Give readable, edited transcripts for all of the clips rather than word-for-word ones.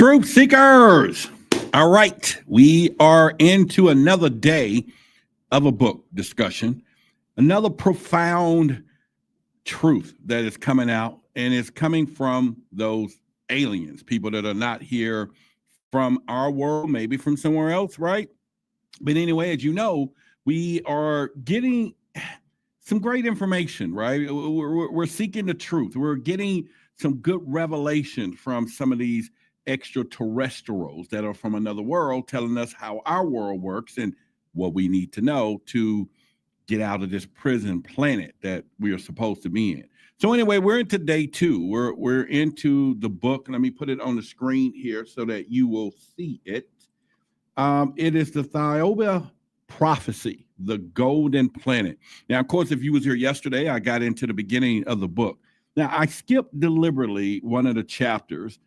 Truth seekers. All right. We are into another day of a book discussion, another profound truth that is coming out, and it's coming from those aliens, people that are not here from our world, maybe from somewhere else, right? But anyway, as you know, we are getting some great information, right? We're seeking the truth. We're getting some good revelation from some of these extraterrestrials that are from another world, telling us how our world works and what we need to know to get out of this prison planet that we are supposed to be in. So anyway, we're into day two. We're into the book. Let me put it on the screen here so that you will see it. It is the Thiaoouba Prophecy, the Golden Planet. Now, of course, if you was here yesterday, I got into the beginning of the book. Now, I skipped deliberately one of the chapters,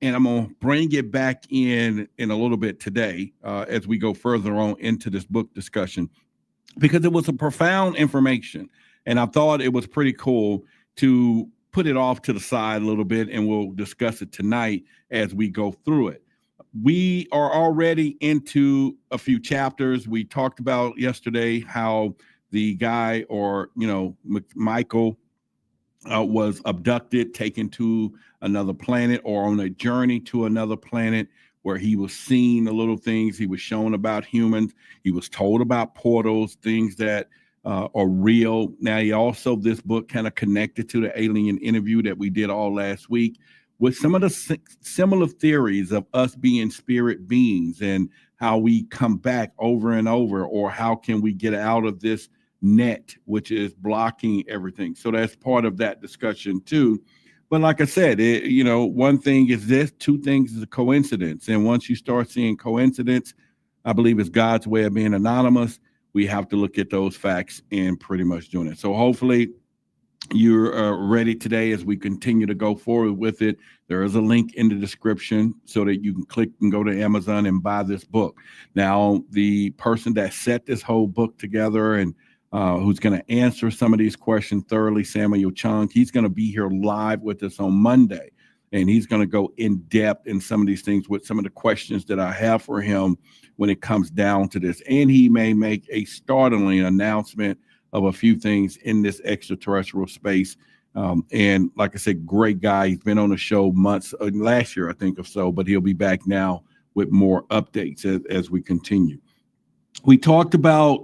and I'm going to bring it back in a little bit today as we go further on into this book discussion, because it was a profound information, and I thought it was pretty cool to put it off to the side a little bit, and we'll discuss it tonight as we go through it. We are already into a few chapters. We talked about yesterday how the guy, or, Michael, was abducted, taken to another planet, or on a journey to another planet, where he was seeing the little things. He was shown about humans. He was told about portals, things that are real. Now, he also, this book kind of connected to the alien interview that we did all last week, with some of the similar theories of us being spirit beings and how we come back over and over, or how can we get out of this net, which is blocking everything. So that's part of that discussion too. But like I said, one thing is this, two things is a coincidence. And once you start seeing coincidence, I believe it's God's way of being anonymous. We have to look at those facts and pretty much doing it. So hopefully you're ready today as we continue to go forward with it. There is a link in the description so that you can click and go to Amazon and buy this book. Now, the person that set this whole book together and who's going to answer some of these questions thoroughly, Samuel Chung, he's going to be here live with us on Monday. And he's going to go in depth in some of these things with some of the questions that I have for him when it comes down to this. And he may make a startling announcement of a few things in this extraterrestrial space. And like I said, great guy. He's been on the show months, last year, I think, or so, but he'll be back now with more updates as we continue. We talked about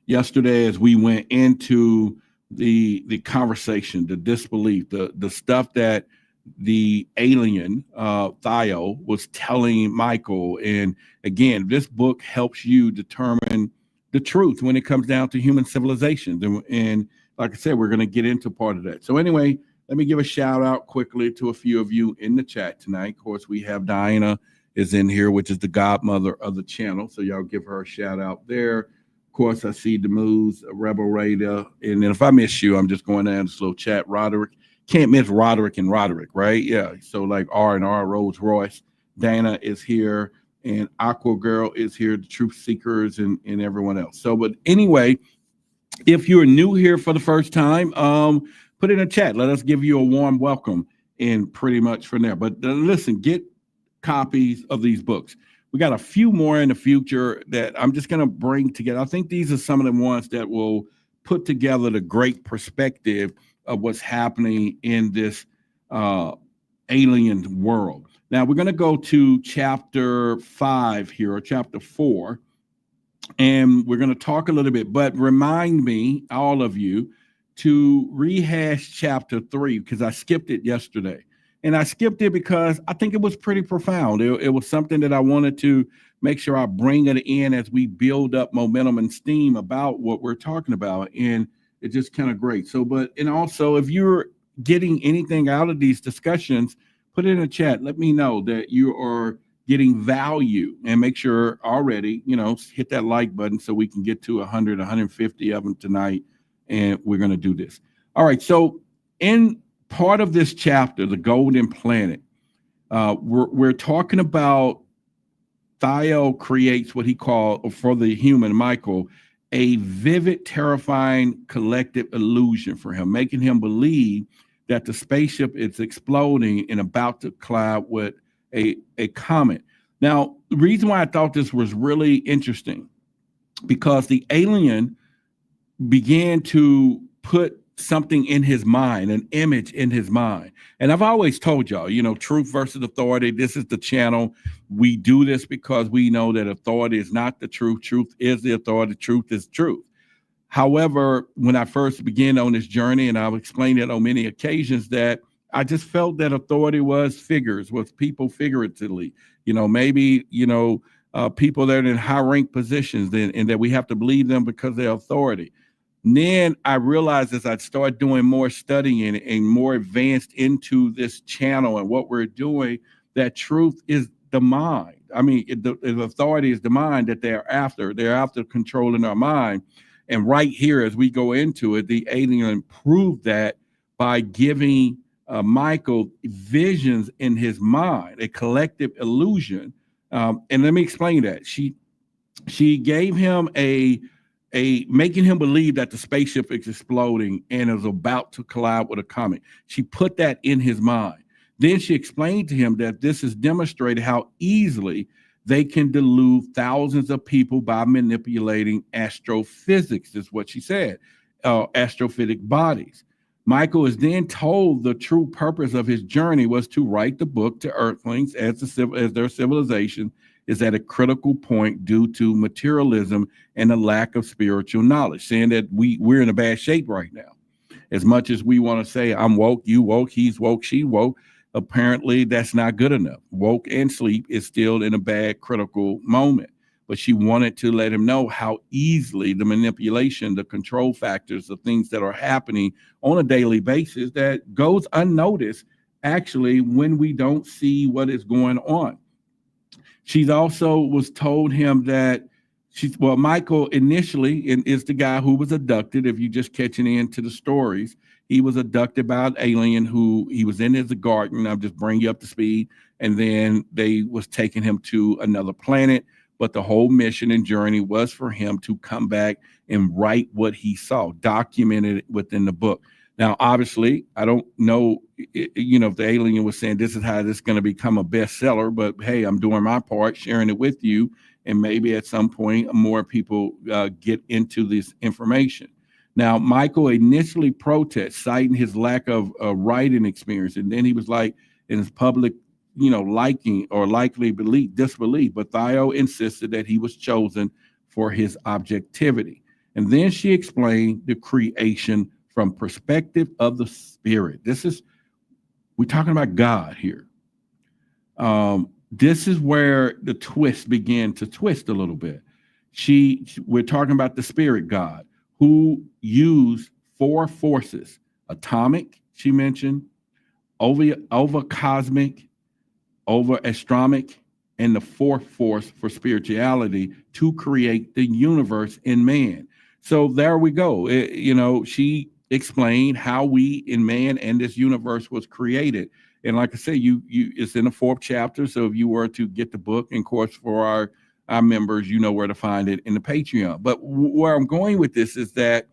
yesterday as we went into the conversation, the disbelief, the stuff that the alien, Thao, was telling Michael. And again, this book helps you determine the truth when it comes down to human civilizations. And like I said, we're going to get into part of that. So anyway, let me give a shout out quickly to a few of you in the chat tonight. Of course, we have Diana is in here, which is the godmother of the channel. So y'all give her a shout out there. Of course, I see the moves, Rebel Raider. And then if I miss you, I'm just going down this little chat. Roderick. Can't miss Roderick and Roderick, right? Yeah. So like R&R, Rolls Royce. Dana is here. And Aqua Girl is here, the Truth Seekers, and everyone else. So, but anyway, if you're new here for the first time, put it in the chat. Let us give you a warm welcome, and pretty much from there. But listen, get copies of these books. We got a few more in the future that I'm just going to bring together. I think these are some of the ones that will put together the great perspective of what's happening in this alien world. Now, we're going to go to chapter 5 here, or chapter 4, and we're going to talk a little bit, but remind me, all of you, to rehash chapter 3, because I skipped it yesterday. And I skipped it because I think it was pretty profound. It was something that I wanted to make sure I bring it in as we build up momentum and steam about what we're talking about. And it's just kind of great. So, and also, if you're getting anything out of these discussions, put it in the chat. Let me know that you are getting value, and make sure already, hit that like button so we can get to 100, 150 of them tonight. And we're going to do this. All right. So in part of this chapter, the Golden Planet, we're talking about Thao creates what he called, for the human, Michael, a vivid, terrifying collective illusion for him, making him believe that the spaceship is exploding and about to collide with a comment. Now, the reason why I thought this was really interesting, because the alien began to put something in his mind, an image in his mind. And I've always told y'all, truth versus authority. This is the channel. We do this because we know that authority is not the truth. Truth is the authority. Truth is truth. However, when I first began on this journey, and I've explained it on many occasions, that I just felt that authority was figures, was people figuratively, maybe, people that are in high rank positions, and that we have to believe them because they're authority. And then I realized as I started doing more studying and more advanced into this channel and what we're doing, that truth is the mind. I mean, the authority is the mind that they're after. They're after controlling our mind. And right here, as we go into it, the alien proved that by giving Michael visions in his mind, a collective illusion. And let me explain that. She gave him making him believe that the spaceship is exploding and is about to collide with a comet. She put that in his mind. Then she explained to him that this is demonstrated how easily they can delude thousands of people by manipulating astrophysics, is what she said, astrophysic bodies. Michael is then told the true purpose of his journey was to write the book to Earthlings as their civilization is at a critical point due to materialism and a lack of spiritual knowledge, saying that we're in a bad shape right now. As much as we want to say, I'm woke, you woke, he's woke, she woke, apparently that's not good enough. Woke and sleep is still in a bad critical moment. But she wanted to let him know how easily the manipulation, the control factors, the things that are happening on a daily basis that goes unnoticed, actually, when we don't see what is going on. She also was told him that Michael initially is the guy who was abducted. If you're just catching into the stories, he was abducted by an alien who he was in his garden. I'll just bring you up to speed. And then they was taking him to another planet. But the whole mission and journey was for him to come back and write what he saw, documented it within the book. Now, obviously, I don't know, if the alien was saying this is how this is going to become a bestseller, but hey, I'm doing my part, sharing it with you, and maybe at some point more people get into this information. Now, Michael initially protested, citing his lack of writing experience, and then he was like, in his public, liking or likely disbelief, but Thao insisted that he was chosen for his objectivity. And then she explained the creation from perspective of the spirit. We're talking about God here. This is where the twist began to twist a little bit. We're talking about the spirit God who used 4 forces: atomic, she mentioned, over cosmic, over astronomic, and the 4th force for spirituality to create the universe in man. So there we go. She explained how we in man and this universe was created. And like I say, it's in the 4th chapter. So if you were to get the book, and of course for our members, you know where to find it in the Patreon. But where I'm going with this is that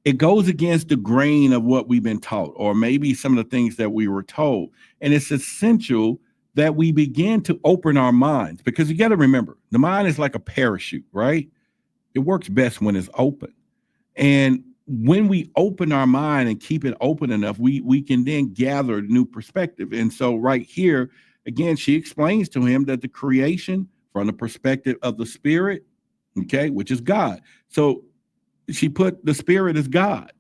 it goes against the grain of what we've been taught, or maybe some of the things that we were told. And it's essential that we begin to open our minds, because you got to remember, the mind is like a parachute, right? It works best when it's open. And when we open our mind and keep it open enough, we can then gather new perspective. And so right here, again, she explains to him that the creation from the perspective of the spirit, okay, which is God. So she put the spirit as God.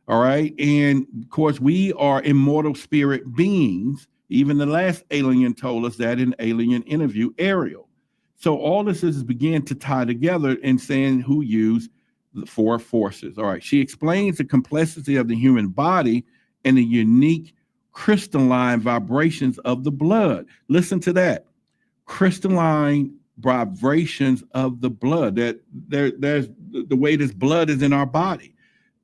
All right. And of course, we are immortal spirit beings. Even the last alien told us that in Alien Interview, Ariel. So all this is begin to tie together in saying who used the 4 forces. All right. She explains the complexity of the human body and the unique crystalline vibrations of the blood. Listen to that. Crystalline vibrations of the blood, that there's the way this blood is in our body.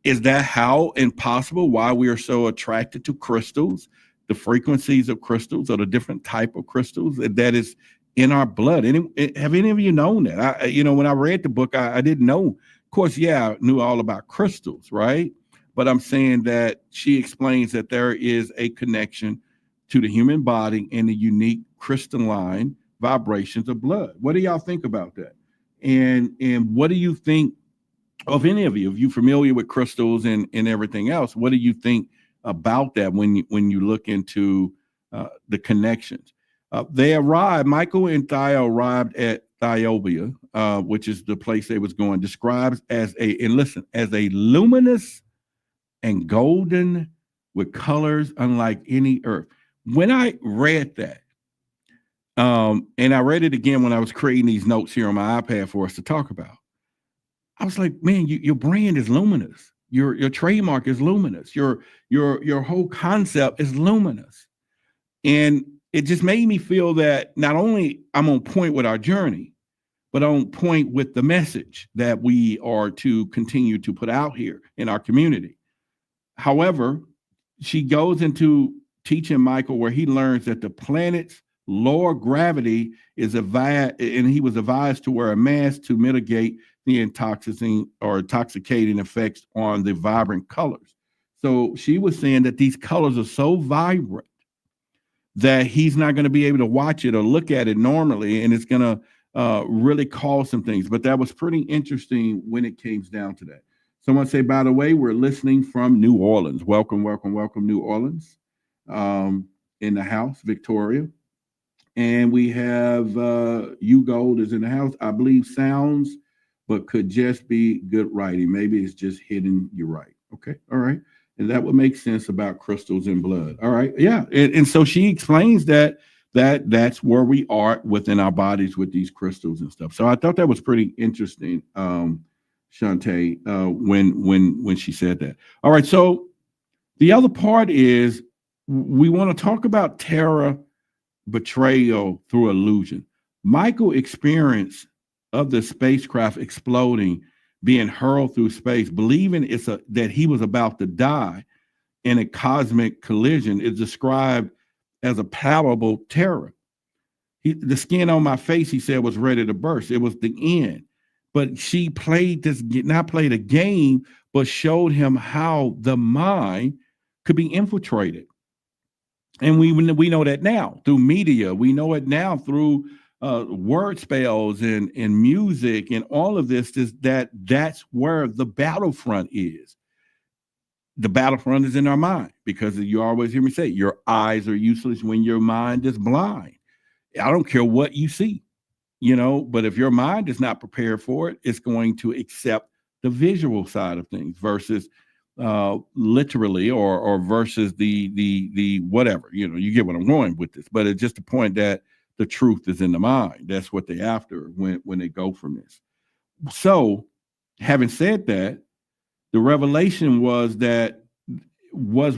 Is that how impossible why we are so attracted to crystals, the frequencies of crystals, or the different type of crystals that is in our blood? Have any of you known that? When I read the book, I didn't know. Of course, yeah, I knew all about crystals, right? But I'm saying that she explains that there is a connection to the human body and the unique crystalline vibrations of blood. What do y'all think about that? And what do you think of any of you? If you're familiar with crystals and everything else, what do you think about that when you look into the connections? They arrived, Michael and Thao arrived at Thiaoouba, which is the place they was going, describes as as a luminous and golden with colors unlike any earth. When I read that, and I read it again when I was creating these notes here on my iPad for us to talk about, I was like, man, your brand is luminous. Your trademark is luminous. Your whole concept is luminous. And it just made me feel that not only I'm on point with our journey, but on point with the message that we are to continue to put out here in our community. However, she goes into teaching Michael where he learns that the planet's lower gravity is and he was advised to wear a mask to mitigate the intoxicating effects on the vibrant colors. So she was saying that these colors are so vibrant that he's not going to be able to watch it or look at it normally, and it's going to really cause some things. But that was pretty interesting when it came down to that. Someone say, by the way, we're listening from New Orleans. Welcome, welcome, welcome, New Orleans. In the house, Victoria. And we have U Gold is in the house. I believe sounds, but could just be good writing. Maybe it's just hitting you right. Okay, all right. And that would make sense about crystals and blood. All right, yeah. And so she explains that's where we are within our bodies with these crystals and stuff. So I thought that was pretty interesting, Shantae, when she said that. All right, so the other part is we want to talk about terror, betrayal through illusion. Michael experienced of the spacecraft exploding, being hurled through space, believing that he was about to die in a cosmic collision is described as a palpable terror. The skin on my face, he said, was ready to burst. It was the end. But she not played a game, but showed him how the mind could be infiltrated. And we know that now through media. We know it now through word spells and music and all of this. That's where the battlefront is. The battlefront is in our mind, because you always hear me say your eyes are useless when your mind is blind. I don't care what you see, but if your mind is not prepared for it, it's going to accept the visual side of things versus literally or versus the whatever. You get what I'm going with this, but it's just the point that the truth is in the mind. That's what they're after when they go from this. So having said that, the revelation was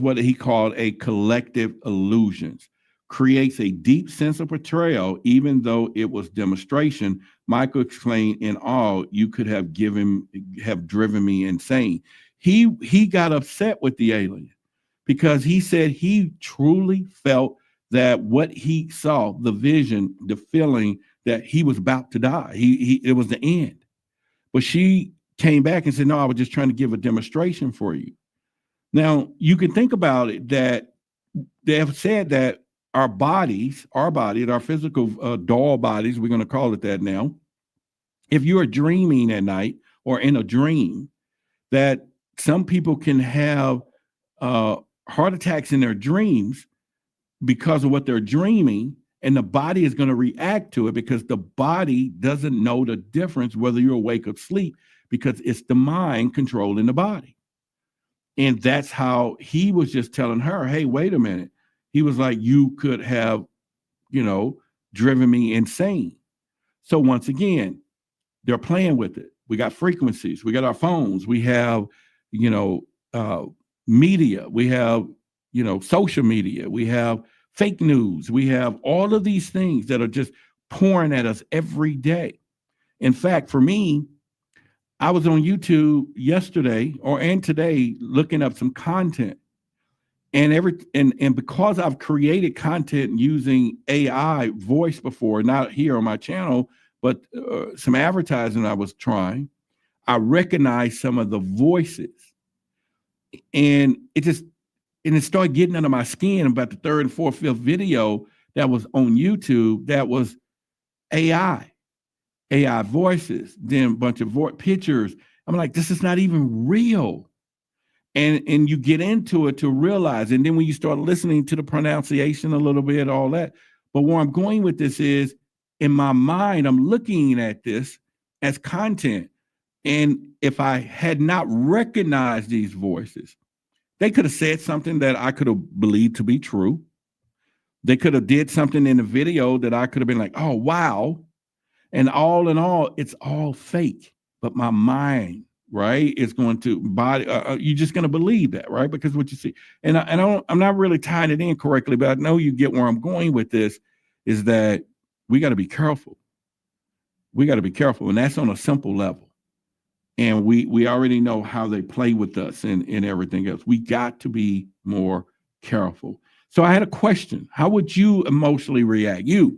what he called a collective illusions, creates a deep sense of betrayal, even though it was demonstration. Michael explained, in all, you could have driven me insane. He got upset with the alien because he said he truly felt that what he saw, the vision, the feeling that he was about to die, it was the end. But she came back and said, no, I was just trying to give a demonstration for you. Now, you can think about it that they have said that our physical dull bodies, we're going to call it that now, if you are dreaming at night or in a dream, that some people can have heart attacks in their dreams because of what they're dreaming, and the body is going to react to it because the body doesn't know the difference whether you're awake or asleep, because it's the mind controlling the body. And that's how he was just telling her, hey, wait a minute. He was like, you could have, driven me insane. So once again, they're playing with it. We got frequencies. We got our phones. We have, media. We have, social media. We have fake news. We have all of these things that are just pouring at us every day. In fact, for me, I was on YouTube yesterday and today looking up some content, and because I've created content using AI voice before, not here on my channel, but some advertising I was trying, I recognized some of the voices, and it And it started getting under my skin. About the third and fourth, fifth video that was on YouTube, that was AI voices, then a bunch of pictures. I'm like, this is not even real. And you get into it to realize, and then when you start listening to the pronunciation a little bit, all that. But where I'm going with this is, in my mind, I'm looking at this as content. And if I had not recognized these voices, they could have said something that I could have believed to be true. They could have did something in the video that I could have been like, oh, wow. And all in all, it's all fake. But my mind, right, is going to body. You're just going to believe that, right? Because what you see, and I'm not really tying it in correctly, but I know you get where I'm going with this. Is that we got to be careful. We got to be careful, and that's on a simple level. And we already know how they play with us and everything else. We got to be more careful. So I had a question: how would you emotionally react? You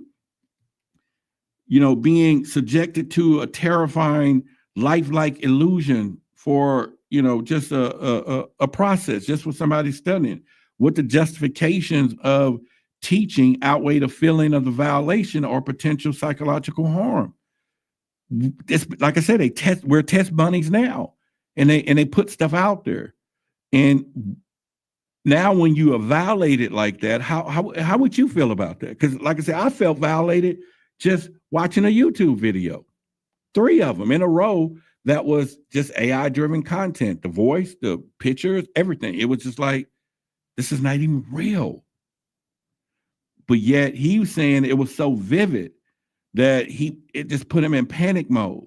know, being subjected to a terrifying lifelike illusion for, you know, just a process, just for somebody studying, would the justifications of teaching outweigh the feeling of the violation or potential psychological harm? It's, like I said, we're test bunnies now, and they put stuff out there. And now when you are violated like that, how would you feel about that? Because like I said, I felt violated just watching a YouTube video, 3 of them in a row. That was just AI-driven content, the voice, the pictures, everything. It was just like, this is not even real. But yet he was saying it was so vivid that it just put him in panic mode.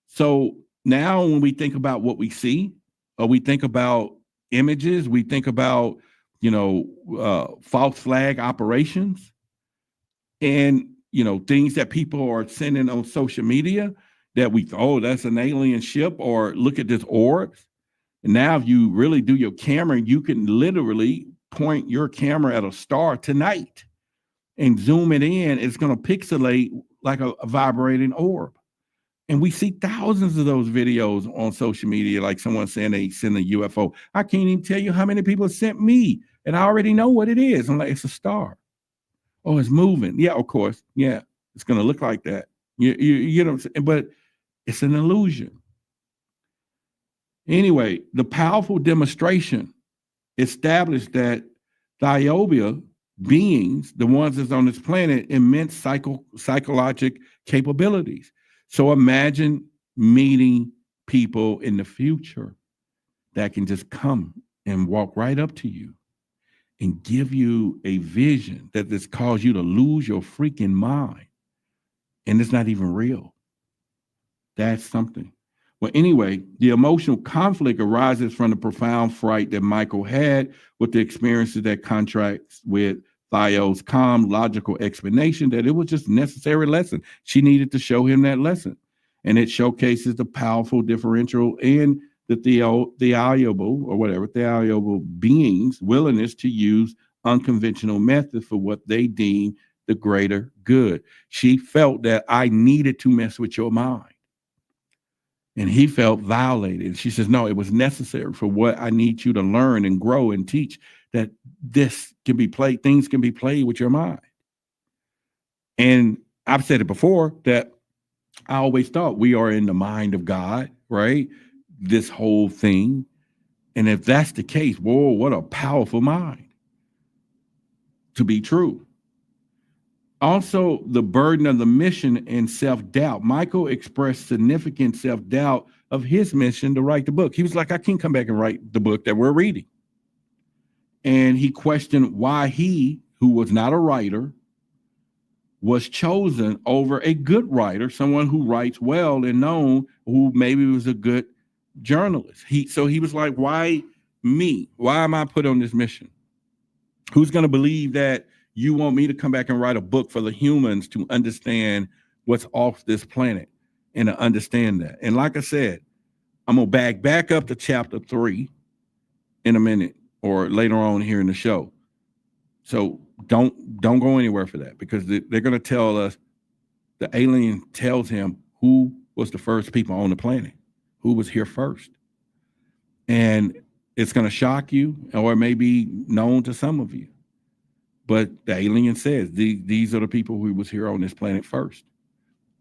So now when we think about what we see, or we think about images, we think about, you know, false flag operations, and, you know, things that people are sending on social media that we, oh, that's an alien ship, or look at this orbs. And now if you really do your camera, you can literally point your camera at a star tonight and zoom it in. It's going to pixelate like a vibrating orb. And we see thousands of those videos on social media, like someone saying they sent a UFO. I can't even tell you how many people sent me, and I already know what it is. I'm like, it's a star. Oh, it's moving. Yeah, of course. Yeah, it's going to look like that. You know what I'm saying? But it's an illusion. Anyway, the powerful demonstration established that Thiaoouba beings, the ones that's on this planet, immense psychological capabilities. So imagine meeting people in the future that can just come and walk right up to you and give you a vision that just cause you to lose your freaking mind. And it's not even real. That's something. Well, anyway, the emotional conflict arises from the profound fright that Michael had with the experiences that contrasts with Thao's calm, logical explanation that it was just a necessary lesson. She needed to show him that lesson. And it showcases the powerful differential in the Thiaoouba beings' willingness to use unconventional methods for what they deem the greater good. She felt that I needed to mess with your mind. And he felt violated. She says, no, it was necessary for what I need you to learn and grow and teach, that this can be played, things can be played with your mind. And I've said it before that I always thought we are in the mind of God, right? This whole thing. And if that's the case, whoa, what a powerful mind to be true. Also, the burden of the mission and self-doubt. Michael expressed significant self-doubt of his mission to write the book. He was like, I can't come back and write the book that we're reading. And he questioned why he, who was not a writer, was chosen over a good writer, someone who writes well and known, who maybe was a good journalist. So he was like, why me? Why am I put on this mission? Who's going to believe that you want me to come back and write a book for the humans to understand what's off this planet and to understand that? And like I said, I'm going to back up to chapter 3 in a minute or later on here in the show. So don't go anywhere for that, because they're going to tell us, the alien tells him who was the first people on the planet, who was here first. And It's going to shock you, or it may be known to some of you. But the alien says these are the people who was here on this planet first.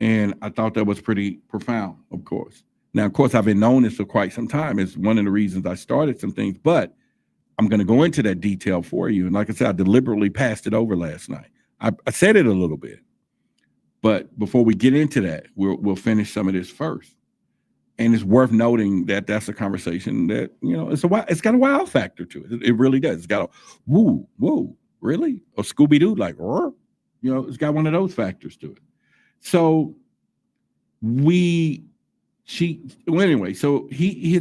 And I thought that was pretty profound, of course. Now, of course, I've been knowing this for quite some time. It's one of the reasons I started some things, but I'm going to go into that detail for you. And like I said, I deliberately passed it over last night. I said it a little bit, but before we get into that, we'll finish some of this first. And it's worth noting that that's a conversation that, it's got a wow factor to it. It really does. It's got a whoa, really? Or Scooby-Doo, like, it's got one of those factors to it. So his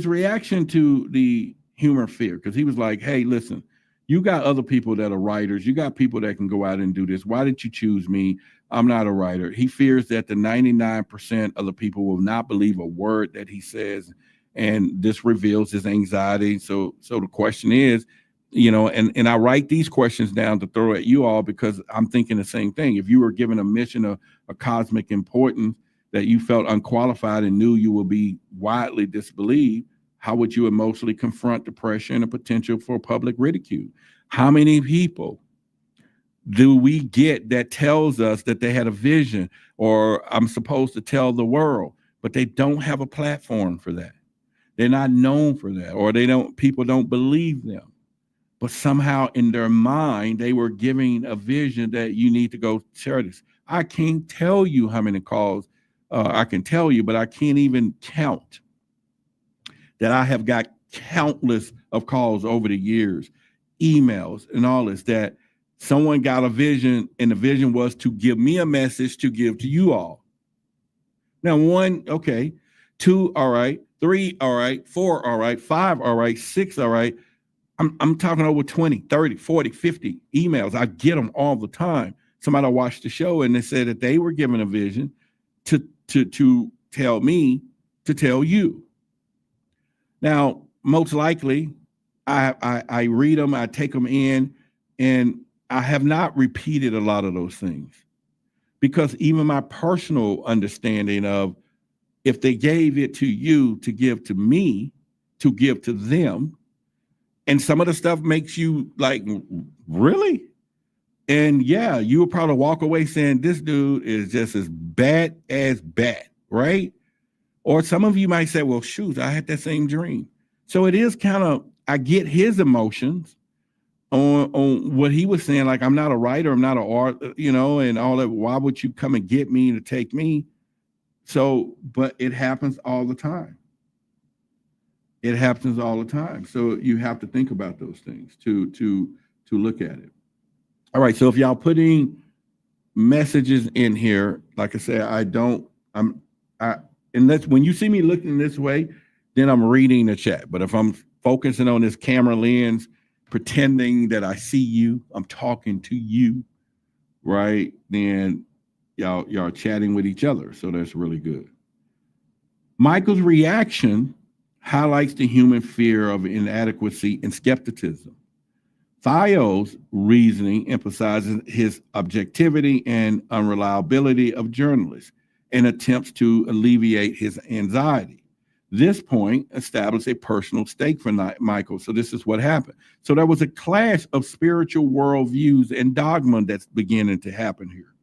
reaction to the human fear, because he was like, hey, listen, you got other people that are writers. You got people that can go out and do this. Why did you choose me? I'm not a writer. He fears that the 99% of the people will not believe a word that he says. And this reveals his anxiety. So the question is, and I write these questions down to throw at you all because I'm thinking the same thing. If you were given a mission of a cosmic importance that you felt unqualified and knew you will be widely disbelieved, how would you emotionally confront the pressure and the potential for public ridicule? How many people do we get that tells us that they had a vision, or I'm supposed to tell the world, but they don't have a platform for that? They're not known for that, or people don't believe them. But somehow in their mind, they were giving a vision that you need to go share this. I can't tell you how many calls I can tell you, but I can't even count that I have got countless of calls over the years, emails and all this, that someone got a vision, and the vision was to give me a message to give to you all. Now, 1, okay, 2, all right, 3, all right, 4, all right, 5, all right, 6, all right. I'm talking over 20, 30, 40, 50 emails. I get them all the time. Somebody watched the show and they said that they were given a vision to tell me to tell you. Now, most likely, I read them, I take them in, and I have not repeated a lot of those things, because even my personal understanding of, if they gave it to you to give to me, to give to them, and some of the stuff makes you like, really? And yeah, you will probably walk away saying, this dude is just as bad as bad, right? Or some of you might say, well, shoot, I had that same dream. So it is kind of, I get his emotions on what he was saying, like, I'm not a writer, I'm not an art, and all that. Why would you come and get me to take me? So, but it happens all the time. It happens all the time. So you have to think about those things to look at it. All right. So if y'all putting messages in here, like I said, unless when you see me looking this way, then I'm reading the chat. But if I'm focusing on this camera lens, pretending that I see you, I'm talking to you, right? Then y'all chatting with each other. So that's really good. Michael's reaction highlights the human fear of inadequacy and skepticism. Thao's reasoning emphasizes his objectivity and unreliability of journalists and attempts to alleviate his anxiety. This point established a personal stake for Michael. So this is what happened. So there was a clash of spiritual worldviews and dogma that's beginning to happen here.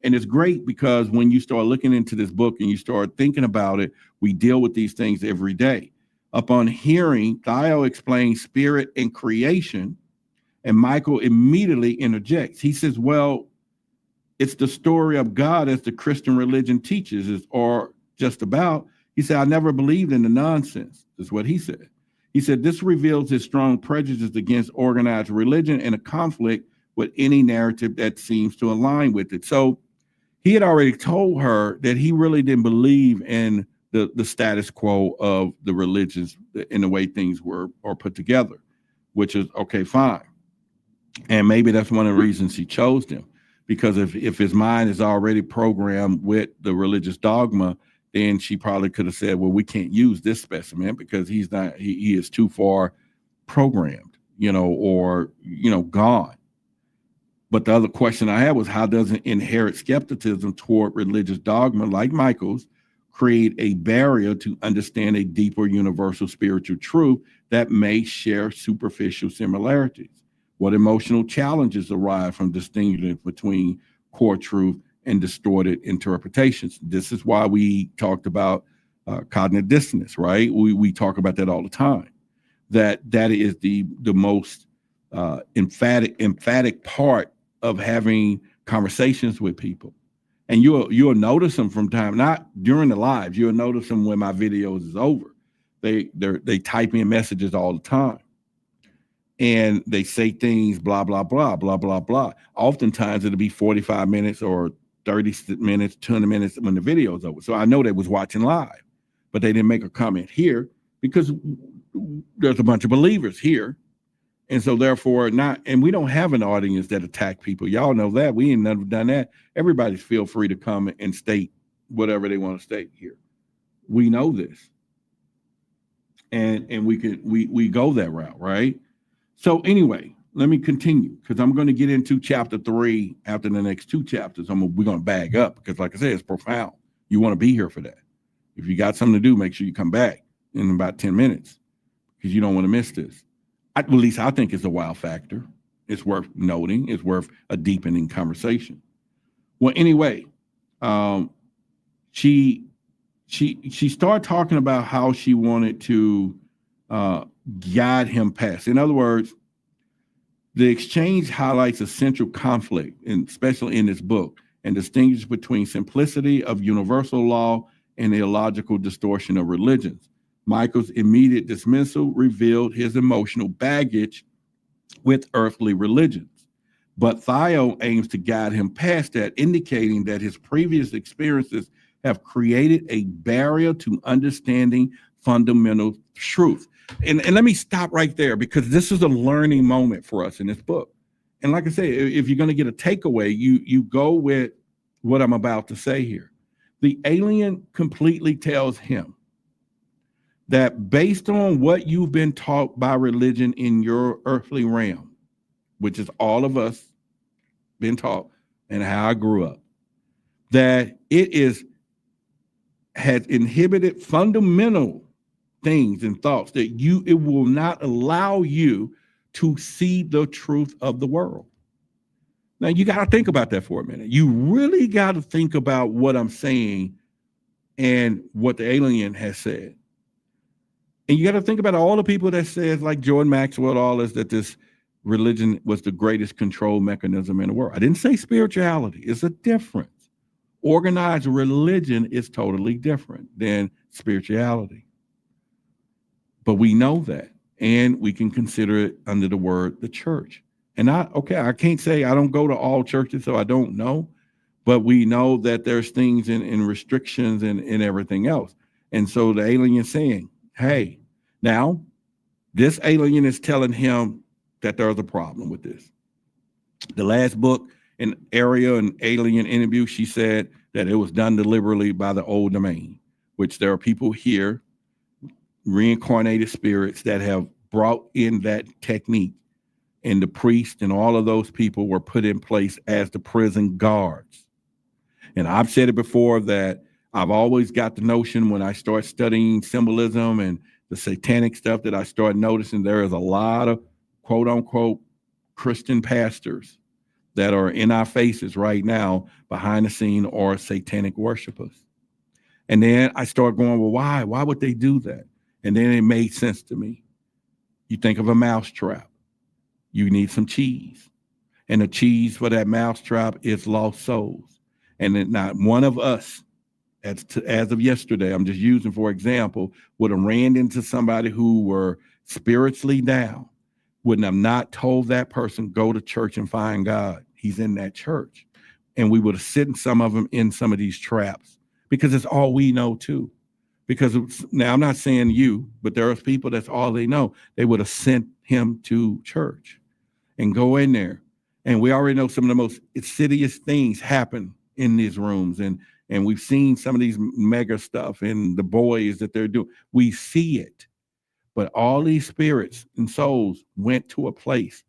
And it's great because when you start looking into this book and you start thinking about it, we deal with these things every day. Upon hearing, Thao explains spirit and creation, and Michael immediately interjects. He says, well, it's the story of God as the Christian religion teaches, or just about. He said, I never believed in the nonsense, is what he said. He said, this reveals his strong prejudice against organized religion and a conflict with any narrative that seems to align with it. So he had already told her that he really didn't believe in the status quo of the religions in the way things were put together, which is okay, fine. And maybe that's one of the reasons he chose them, because if his mind is already programmed with the religious dogma, then she probably could have said, well, we can't use this specimen because he is too far programmed, or gone. But the other question I had was, how does it inherit skepticism toward religious dogma like Michael's create a barrier to understand a deeper universal spiritual truth that may share superficial similarities. What emotional challenges arise from distinguishing between core truth and distorted interpretations? This is why we talked about cognitive dissonance, right? We talk about that all the time. That is the most emphatic part of having conversations with people. And you'll notice them from time, not during the lives. You'll notice them when my videos is over. They type in messages all the time, and they say things blah blah blah blah blah blah. Oftentimes it'll be 45 minutes or 30 minutes, 20 minutes when the video's over. So I know they was watching live, but they didn't make a comment here because there's a bunch of believers here. And so therefore and we don't have an audience that attack people. Y'all know that. We ain't never done that. Everybody's feel free to come and state whatever they want to state here. We know this. And we go that route, right? So anyway, let me continue because I'm going to get into chapter 3 after the next 2 chapters. We're going to bag up because like I said, it's profound. You want to be here for that. If you got something to do, make sure you come back in about 10 minutes because you don't want to miss this. At least I think it's a wow factor. It's worth noting. It's worth a deepening conversation. Well, anyway, she started talking about how she wanted to guide him past. In other words, the exchange highlights a central conflict, and especially in this book, and distinguishes between simplicity of universal law and the illogical distortion of religions. Michael's immediate dismissal revealed his emotional baggage with earthly religions. But Thao aims to guide him past that, indicating that his previous experiences have created a barrier to understanding fundamental truth. And let me stop right there because this is a learning moment for us in this book. And like I say, if you're going to get a takeaway, you go with what I'm about to say here. The alien completely tells him that based on what you've been taught by religion in your earthly realm, which is all of us been taught and how I grew up, that it has inhibited fundamental things and thoughts that it will not allow you to see the truth of the world. Now you got to think about that for a minute. You really got to think about what I'm saying and what the alien has said. And you got to think about all the people that says, like Jordan Maxwell, all this, that this religion was the greatest control mechanism in the world. I didn't say spirituality. It's a difference. Organized religion is totally different than spirituality. But we know that, and we can consider it under the word the church. And I can't say I don't go to all churches, so I don't know. But we know that there's things in restrictions and everything else. And so the alien is saying, hey, now this alien is telling him that there's a problem with this. The last book in Area and Alien Interview, she said that it was done deliberately by the old domain, which there are people here, reincarnated spirits that have brought in that technique. And the priest and all of those people were put in place as the prison guards. And I've said it before that I've always got the notion when I start studying symbolism and the satanic stuff that I start noticing there is a lot of quote unquote Christian pastors that are in our faces right now behind the scene or satanic worshipers. And then I start going, well, why? Why would they do that? And then it made sense to me. You think of a mousetrap. You need some cheese. And the cheese for that mousetrap is lost souls. And then not one of us, as of yesterday, I'm just using for example, would have ran into somebody who were spiritually down, wouldn't have not told that person, go to church and find God. He's in that church. And we would have sent some of them in some of these traps because it's all we know too. Because now I'm not saying you, but there are people that's all they know. They would have sent him to church and go in there. And we already know some of the most insidious things happen in these rooms. And we've seen some of these mega stuff and the boys that they're doing. We see it. But all these spirits and souls went to a place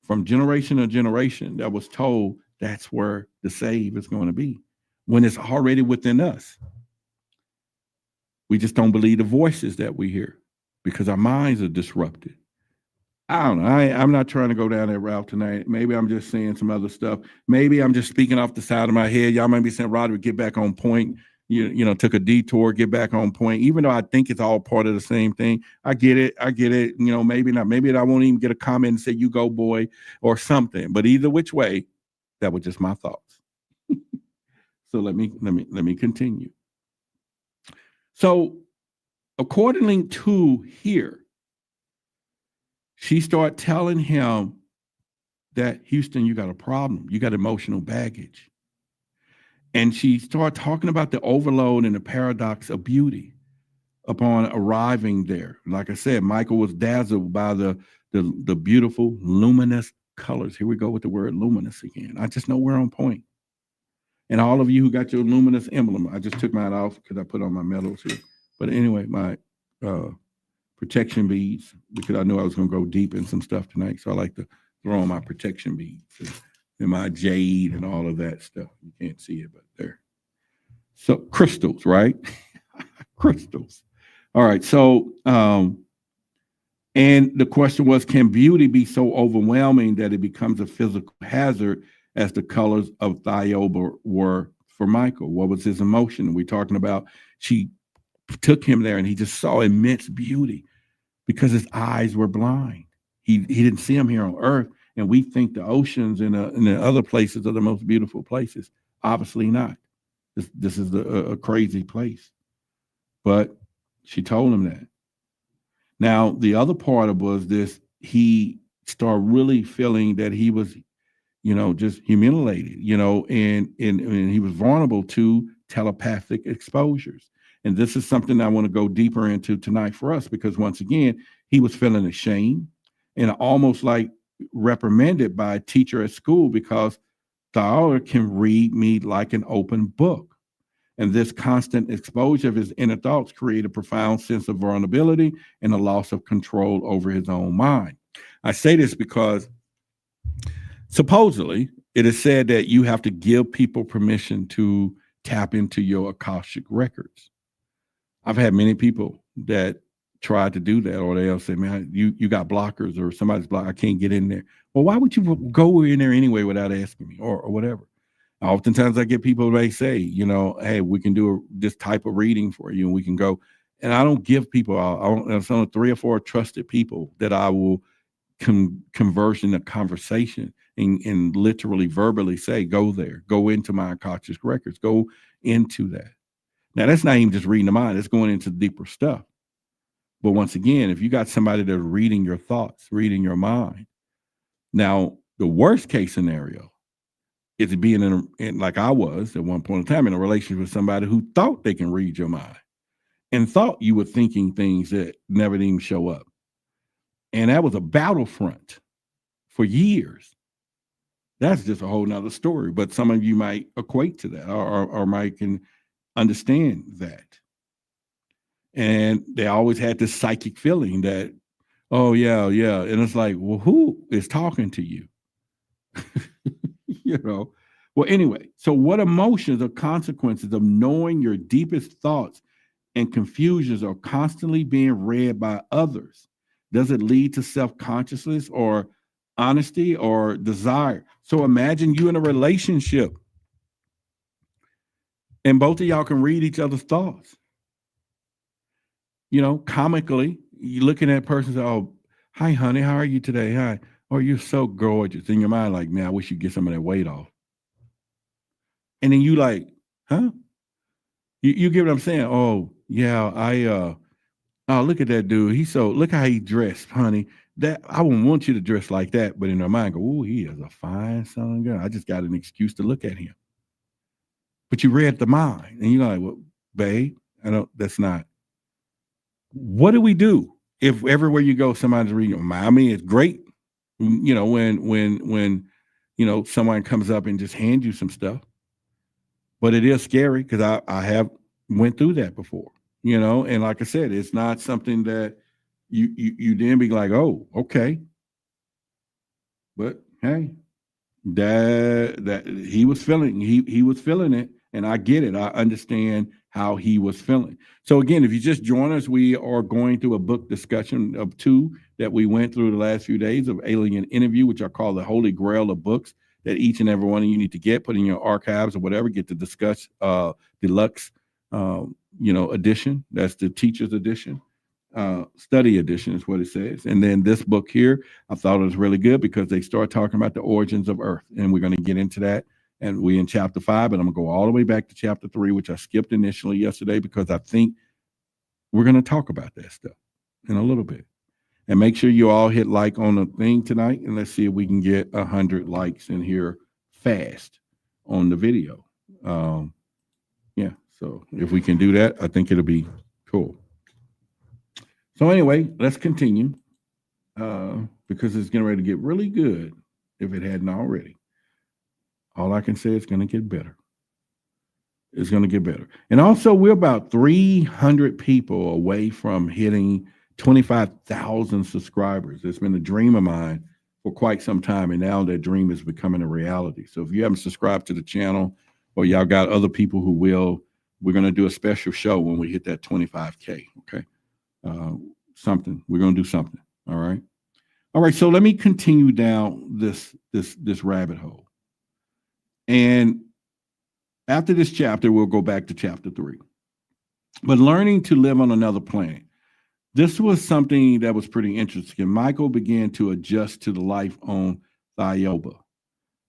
from generation to generation that was told that's where the save is going to be when it's already within us. We just don't believe the voices that we hear because our minds are disrupted. I don't know. I'm not trying to go down that route tonight. Maybe I'm just saying some other stuff. Maybe I'm just speaking off the side of my head. Y'all might be saying, Roderick, get back on point. You know, took a detour, get back on point. Even though I think it's all part of the same thing. I get it. You know, maybe not. Maybe I won't even get a comment and say, you go, boy, or something. But either which way, that was just my thoughts. So let me continue. So according to here, she started telling him that, Houston, you got a problem. You got emotional baggage. And she started talking about the overload and the paradox of beauty upon arriving there. Like I said, Michael was dazzled by the beautiful, luminous colors. Here we go with the word luminous again. I just know we're on point. And all of you who got your luminous emblem, I just took mine off because I put on my medals here. But anyway, my protection beads, because I knew I was going to go deep in some stuff tonight. So I like to throw on my protection beads and my jade and all of that stuff. You can't see it, but there. So crystals, right? Crystals. All right. So, and the question was, can beauty be so overwhelming that it becomes a physical hazard as the colors of Thiaoouba were for Michael? What was his emotion? We're talking about, she took him there and he just saw immense beauty because his eyes were blind. He didn't see them here on earth. And we think the oceans and the other places are the most beautiful places. Obviously not. This is a crazy place. But she told him that. Now, the other part of was this, he started really feeling that he was, you know, just humiliated, you know, and he was vulnerable to telepathic exposures. And this is something I want to go deeper into tonight for us, because once again, he was feeling ashamed and almost like reprimanded by a teacher at school because Thao can read me like an open book. And this constant exposure of his inner thoughts created a profound sense of vulnerability and a loss of control over his own mind. I say this because supposedly it is said that you have to give people permission to tap into your Akashic records. I've had many people that tried to do that, or they'll say, man, you got blockers, or somebody's blocked, I can't get in there. Well, why would you go in there anyway without asking me, or whatever? Oftentimes I get people, they say, you know, hey, we can do this type of reading for you and we can go. And I don't give people, it's only 3 or 4 trusted people that I will converse in a conversation and literally verbally say, go there, go into my Akashic records, go into that. Now, that's not even just reading the mind, it's going into deeper stuff. But once again, if you got somebody that's reading your thoughts, reading your mind, now the worst case scenario is being in like I was at one point in time, in a relationship with somebody who thought they can read your mind and thought you were thinking things that never even show up. And that was a battlefront for years. That's just a whole nother story. But some of you might equate to that or might can understand that. And they always had this psychic feeling that, oh, yeah. And it's like, well, who is talking to you? You know? Well, anyway, so what emotions or consequences of knowing your deepest thoughts and confusions are constantly being read by others? Does it lead to self-consciousness or honesty or desire? So imagine you in a relationship and both of y'all can read each other's thoughts. You know, comically, you're looking at a person and say, oh, hi, honey, how are you today? Hi. Oh, you're so gorgeous. In your mind, like, man, I wish you'd get some of that weight off. And then you like, huh? You get what I'm saying? Oh, yeah, oh, look at that dude. Look how he dressed, honey. That I wouldn't want you to dress like that. But in her mind, go, oh, he is a fine son girl. I just got an excuse to look at him. But you read the mind and you're like, well, babe, that's not. What do we do if everywhere you go, somebody's reading your mind? I mean, it's great, you know, when you know, someone comes up and just hands you some stuff. But it is scary because I have went through that before, you know, and like I said, it's not something that you then be like, oh, okay. But hey, that he was feeling it, And I get it. I understand how he was feeling. So again, if you just join us, we are going through a book discussion of 2 that we went through the last few days of Alien Interview, which I call the Holy Grail of books that each and every one of you need to get, put in your archives or whatever, get to discuss deluxe, edition. That's the teacher's edition. Study edition is what it says. And then this book here, I thought it was really good because they start talking about the origins of Earth. And we're going to get into that. And we're in chapter 5, and I'm going to go all the way back to chapter 3, which I skipped initially yesterday because I think we're going to talk about that stuff in a little bit. And make sure you all hit like on the thing tonight, and let's see if we can get 100 likes in here fast on the video. Yeah, so if we can do that, I think it'll be cool. So anyway, let's continue because it's getting ready to get really good if it hadn't already. All I can say is going to get better. It's going to get better. And also, we're about 300 people away from hitting 25,000 subscribers. It's been a dream of mine for quite some time, and now that dream is becoming a reality. So if you haven't subscribed to the channel or y'all got other people who will, we're going to do a special show when we hit that 25K, okay? We're going to do something, all right? All right, so let me continue down this rabbit hole. And after this chapter, we'll go back to chapter 3. But learning to live on another planet. This was something that was pretty interesting. Michael began to adjust to the life on Thiaoouba.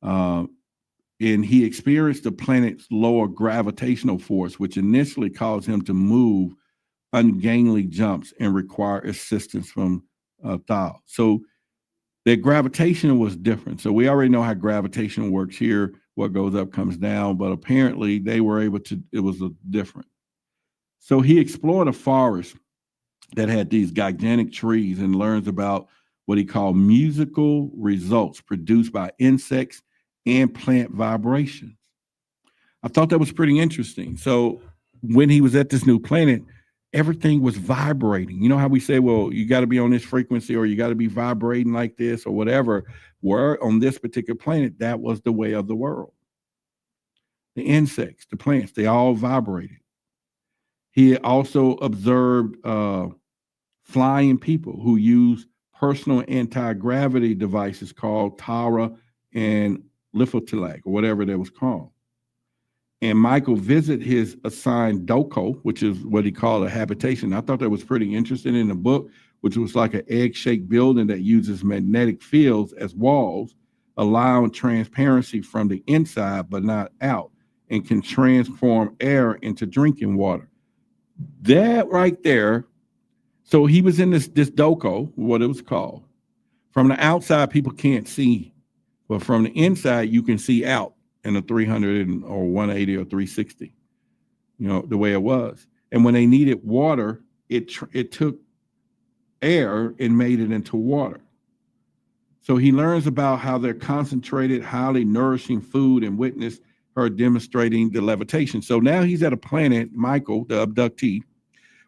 And he experienced the planet's lower gravitational force, which initially caused him to move ungainly jumps and require assistance from Thao. So their gravitation was different. So we already know how gravitation works here. What goes up comes down, but apparently they were able to, it was different. So he explored a forest that had these gigantic trees and learns about what he called musical results produced by insects and plant vibrations. I thought that was pretty interesting. So when he was at this new planet, everything was vibrating. You know how we say, well, you got to be on this frequency or you got to be vibrating like this or whatever. Where on this particular planet, that was the way of the world. The insects, the plants, they all vibrated. He also observed flying people who use personal anti-gravity devices called Tara and Lifotilak, or whatever that was called. And Michael visited his assigned doko, which is what he called a habitation. I thought that was pretty interesting in the book, which was like an egg-shaped building that uses magnetic fields as walls, allowing transparency from the inside but not out, and can transform air into drinking water. That right there. So he was in this doko, what it was called. From the outside, people can't see, but from the inside, you can see out in a 300 or 180 or 360, the way it was. And when they needed water, it took air and made it into water. So he learns about how they're concentrated, highly nourishing food and witnessed her demonstrating the levitation. So now he's at a planet, Michael, the abductee,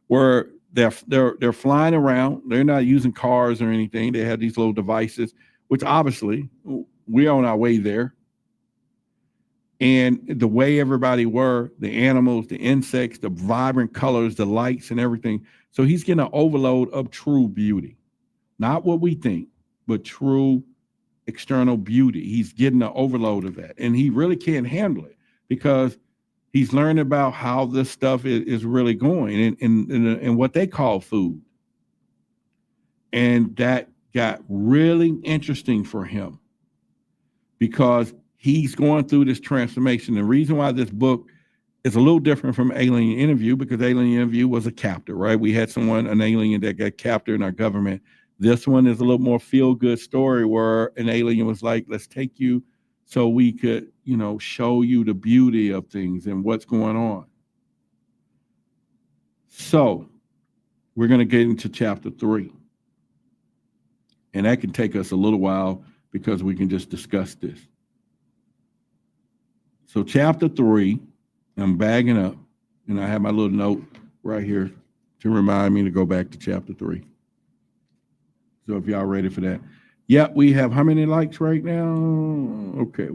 where they're flying around. They're not using cars or anything. They have these little devices, which obviously we're on our way there. And the way everybody were, the animals, the insects, the vibrant colors, the lights and everything. So he's getting an overload of true beauty. Not what we think, but true external beauty. He's getting an overload of that. And he really can't handle it because he's learned about how this stuff is really going and what they call food. And that got really interesting for him because he's going through this transformation. The reason why this book is a little different from Alien Interview, because Alien Interview was a captor, right? We had an alien that got captured in our government. This one is a little more feel-good story where an alien was like, let's take you so we could, show you the beauty of things and what's going on. So we're going to get into chapter 3. And that can take us a little while because we can just discuss this. So chapter 3, I'm bagging up, and I have my little note right here to remind me to go back to chapter 3. So if y'all ready for that. Yeah, we have how many likes right now? Okay,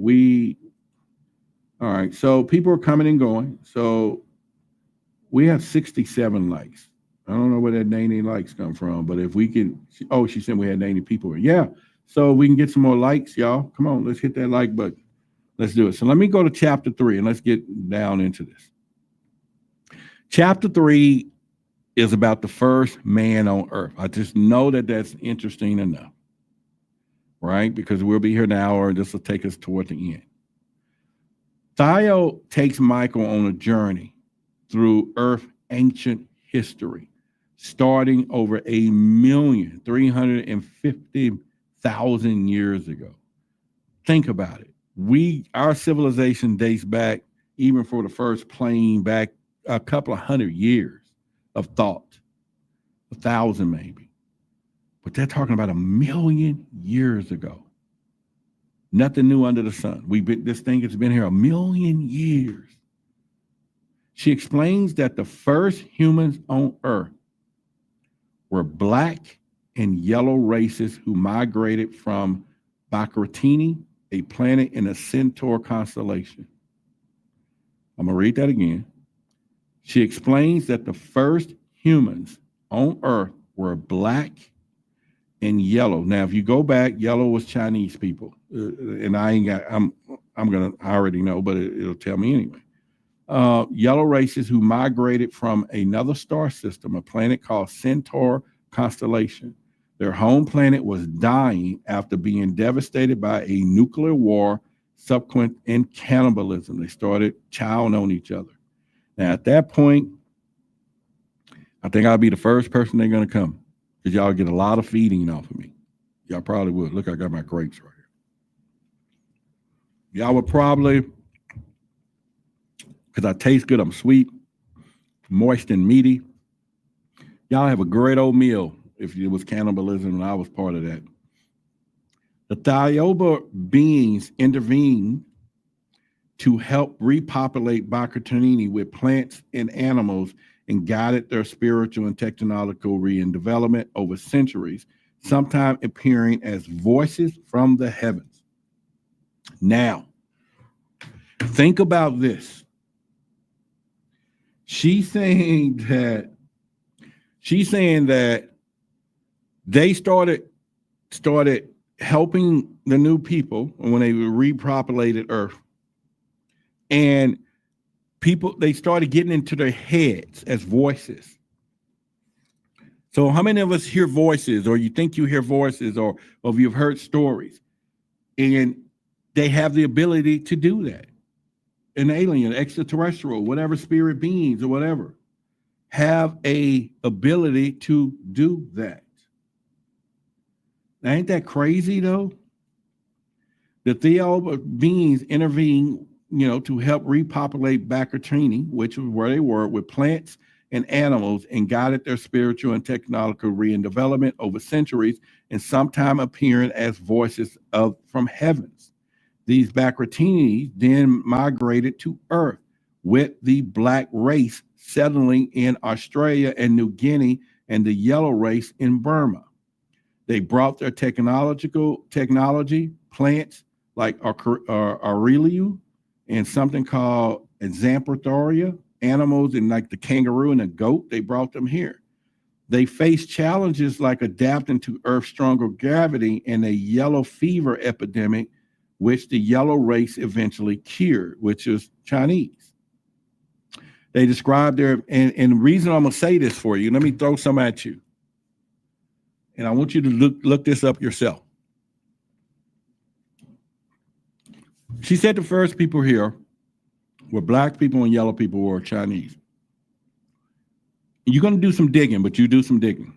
All right. So people are coming and going. So we have 67 likes. I don't know where that 90 likes come from, but if we can, oh, she said we had 90 people. Yeah. So we can get some more likes, y'all. Come on, let's hit that like button. Let's do it. So let me go to chapter 3 and let's get down into this. Chapter 3 is about the first man on earth. I just know that that's interesting enough, right? Because we'll be here an hour and this will take us toward the end. Thao takes Michael on a journey through Earth's ancient history, starting over 1,350,000 years ago. Think about it. Our civilization dates back, even for the first plane, back a couple of hundred years of thought, 1,000 maybe. But they're talking about 1,000,000 years ago. Nothing new under the sun. This thing has been here 1,000,000 years. She explains that the first humans on Earth were black and yellow races who migrated from Bacratini, a planet in the Centaur constellation. I'm going to read that again. She explains that the first humans on Earth were black and yellow. Now, if you go back, yellow was Chinese people, and I already know, but it'll tell me anyway. Yellow races who migrated from another star system, a planet called Centaur constellation. Their home planet was dying after being devastated by a nuclear war, subsequent and cannibalism. They started chowing on each other. Now, at that point, I think I'll be the first person they're going to come, because y'all get a lot of feeding off of me. Y'all probably would. Look, I got my grapes right here. Y'all would probably, because I taste good, I'm sweet, moist and meaty. Y'all have a great old meal if it was cannibalism and I was part of that. The Thiaoouba beings intervened to help repopulate Bacratini with plants and animals and guided their spiritual and technological development over centuries, sometimes appearing as voices from the heavens. Now, think about this. She's saying that they started helping the new people when they repopulated Earth, and they started getting into their heads as voices. So how many of us hear voices, or you think you hear voices, or you've heard stories, and they have the ability to do that? An alien, extraterrestrial, whatever, spirit beings or whatever, have a ability to do that. Now, ain't that crazy though? The Thiaoouba beings intervene, to help repopulate Bacratini, which was where they were, with plants and animals, and guided their spiritual and technological development over centuries, and sometime appearing as voices from heavens. These Bacratini then migrated to Earth, with the black race settling in Australia and New Guinea, and the yellow race in Burma. They brought their technology, plants like Aureliu, and something called Examprathoria, animals and like the kangaroo and the goat, they brought them here. They faced challenges like adapting to Earth's stronger gravity and a yellow fever epidemic, which the yellow race eventually cured, which is Chinese. They described and the reason I'm going to say this for you, let me throw some at you. And I want you to look this up yourself. She said the first people here were black people and yellow people were Chinese. You're going to do some digging, but you do some digging.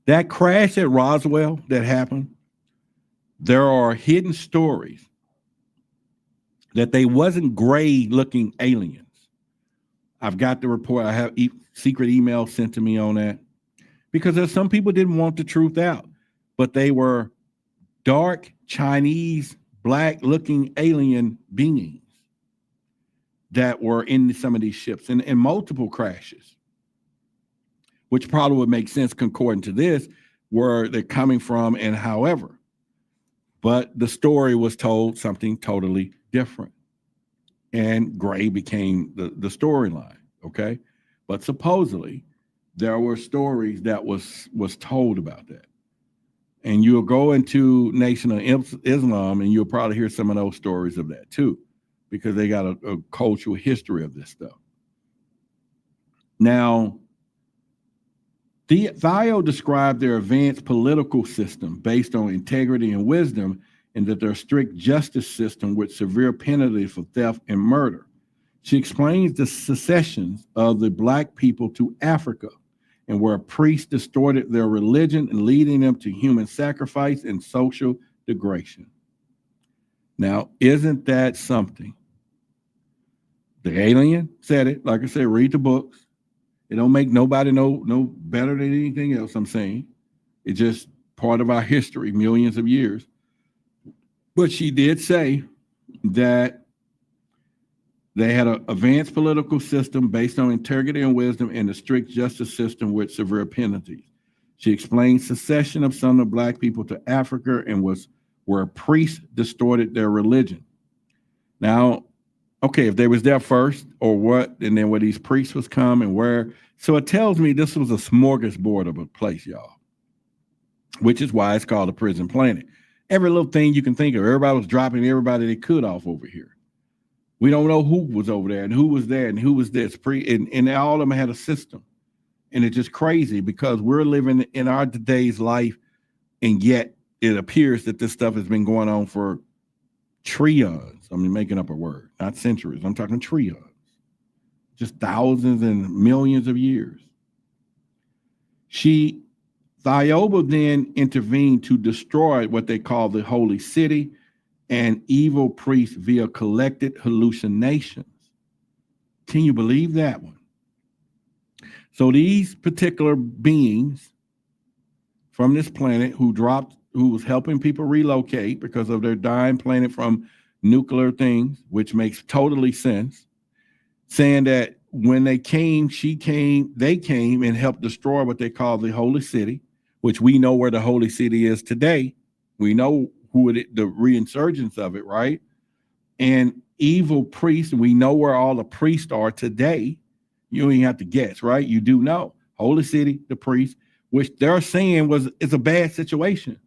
That crash at Roswell that happened, there are hidden stories that they wasn't gray-looking aliens. I've got the report. I have secret emails sent to me on that, because there's some people didn't want the truth out, but they were dark Chinese black-looking alien beings that were in some of these ships in multiple crashes, which probably would make sense concording to this, where they're coming from and however. But the story was told something totally different. and gray became the storyline. Okay, but supposedly there were stories that was told about that. And you'll go into Nation of Islam and you'll probably hear some of those stories of that too, because they got a cultural history of this stuff. Now, Thao described their advanced political system based on integrity and wisdom, and that their strict justice system with severe penalties for theft and murder. She explains the secessions of the Black people to Africa, and where priests distorted their religion and leading them to human sacrifice and social degradation. Now, isn't that something? The alien said it. Like I said, read the books. It don't make nobody no better than anything else, I'm saying. It's just part of our history, millions of years. But she did say that they had an advanced political system based on integrity and wisdom and a strict justice system with severe penalties. She explained secession of some of the Black people to Africa and was where priests distorted their religion. Now, okay, if they was there first or what, and then where these priests was come and where, so it tells me this was a smorgasbord of a place, y'all, which is why it's called a prison planet. Every little thing you can think of, everybody was dropping everybody they could off over here. We don't know who was over there and who was there and who was this. And all of them had a system. And it's just crazy because we're living in our today's life, and yet it appears that this stuff has been going on for trions. I'm making up a word, not centuries. I'm talking trions. Just thousands and millions of years. Thiaoouba then intervened to destroy what they call the holy city and evil priests via collected hallucinations. Can you believe that one? So these particular beings from this planet who was helping people relocate because of their dying planet from nuclear things, which makes totally sense, saying that when they came and helped destroy what they call the holy city, which we know where the holy city is today. We know the reinsurgence of it, right? And evil priests, we know where all the priests are today. You don't even have to guess, right? You do know. Holy city, the priests, which they're saying is a bad situation.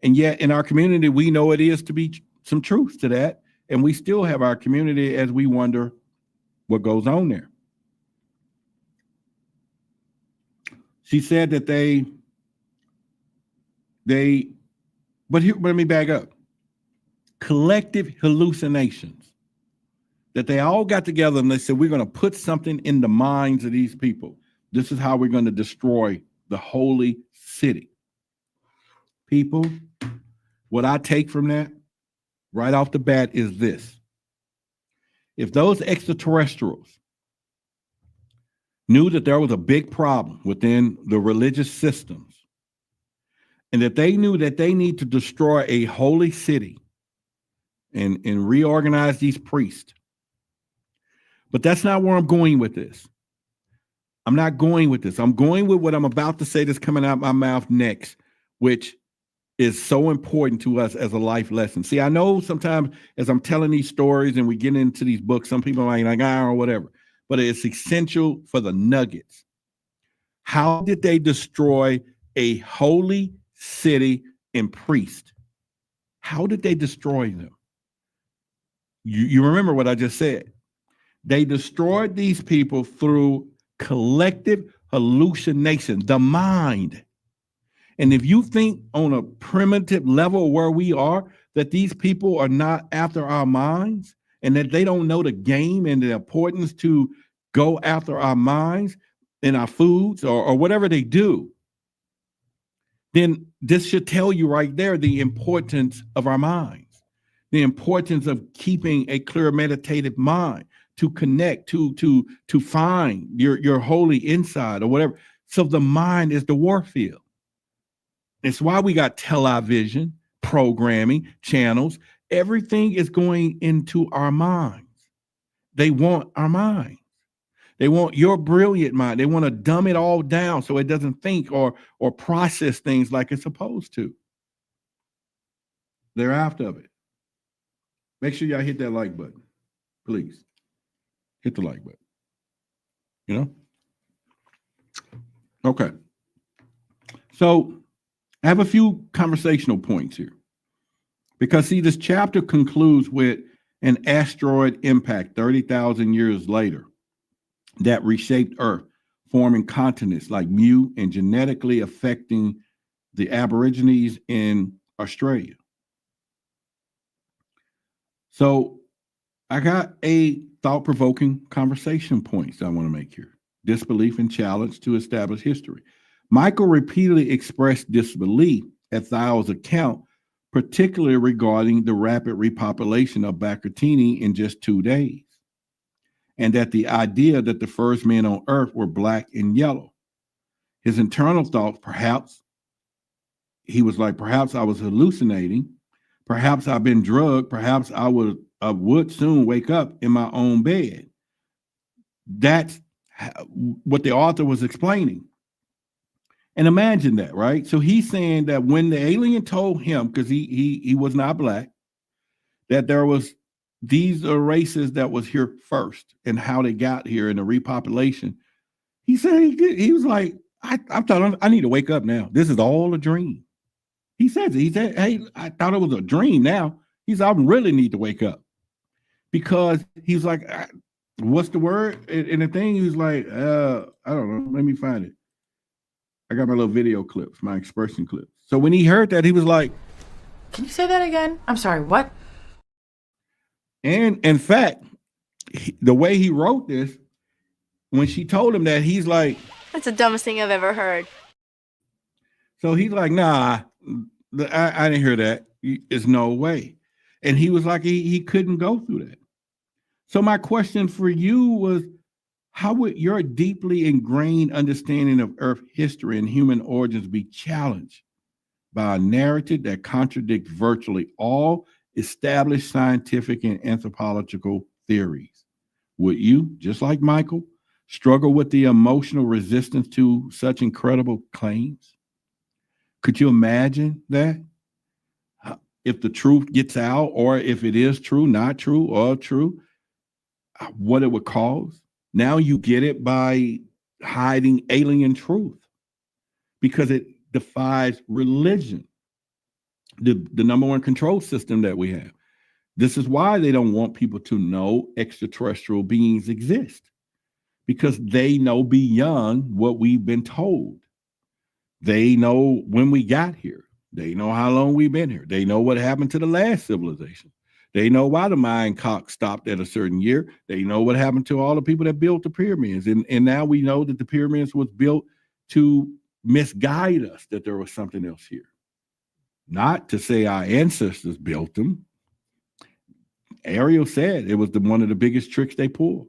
And yet in our community, we know it is to be some truth to that. And we still have our community as we wonder what goes on there. She said that but let me back up. Collective hallucinations, that they all got together and they said, we're going to put something in the minds of these people. This is how we're going to destroy the holy city. People, what I take from that right off the bat is this. If those extraterrestrials knew that there was a big problem within the religious systems, and that they knew that they need to destroy a holy city and reorganize these priests. But that's not where I'm going with this. I'm not going with this. I'm going with what I'm about to say that's coming out my mouth next, which is so important to us as a life lesson. See, I know sometimes as I'm telling these stories and we get into these books, some people are like, or whatever, but it's essential for the nuggets. How did they destroy a holy city and priest? How did they destroy them? You remember what I just said. They destroyed these people through collective hallucination, the mind. And if you think on a primitive level where we are, that these people are not after our minds and that they don't know the game and the importance to go after our minds and our foods or whatever they do, then this should tell you right there the importance of our minds, the importance of keeping a clear meditative mind to connect, to find your holy inside or whatever. So the mind is the war field. It's why we got television, programming, channels. Everything is going into our minds. They want our minds. They want your brilliant mind. They want to dumb it all down so it doesn't think or process things like it's supposed to. They're after it. Make sure y'all hit that like button. Please hit the like button. You know? Okay. So I have a few conversational points here. Because, see, this chapter concludes with an asteroid impact 30,000 years later that reshaped Earth, forming continents like Mu and genetically affecting the Aborigines in Australia. So I got a thought-provoking conversation points I want to make here. Disbelief and challenge to establish history. Michael repeatedly expressed disbelief at Thao's account, particularly regarding the rapid repopulation of Bacratini in just 2 days, and that the idea that the first men on Earth were black and yellow. His internal thoughts, perhaps, he was like, perhaps I was hallucinating, perhaps I've been drugged, perhaps I would soon wake up in my own bed. That's what the author was explaining. And imagine that, right? So he's saying that when the alien told him, because he was not black, that there was these are races that was here first and how they got here in the repopulation. He said he was like, I thought I need to wake up now. This is all a dream. He said, hey, I thought it was a dream now. He said, I really need to wake up. Because he's like, what's the word? And the thing, he was like, I don't know. Let me find it. I got my little video clips, my expression clips. So when he heard that, he was like, can you say that again? I'm sorry, what? And in fact, the way he wrote this, when she told him that, he's like, that's the dumbest thing I've ever heard. So he's like, nah, I didn't hear that. There's no way. And he was like, he couldn't go through that. So my question for you was, how would your deeply ingrained understanding of Earth history and human origins be challenged by a narrative that contradicts virtually all established scientific and anthropological theories? Would you, just like Michael, struggle with the emotional resistance to such incredible claims? Could you imagine that? If the truth gets out, or if it is true, not true, or true, what it would cause? Now you get it by hiding alien truth because it defies religion, the number one control system that we have. This is why they don't want people to know extraterrestrial beings exist, because they know beyond what we've been told. They know when we got here. They know how long we've been here. They know what happened to the last civilization. They know why the Mayan clock stopped at a certain year. They know what happened to all the people that built the pyramids. And now we know that the pyramids was built to misguide us, that there was something else here. Not to say our ancestors built them. Ariel said it was one of the biggest tricks they pulled,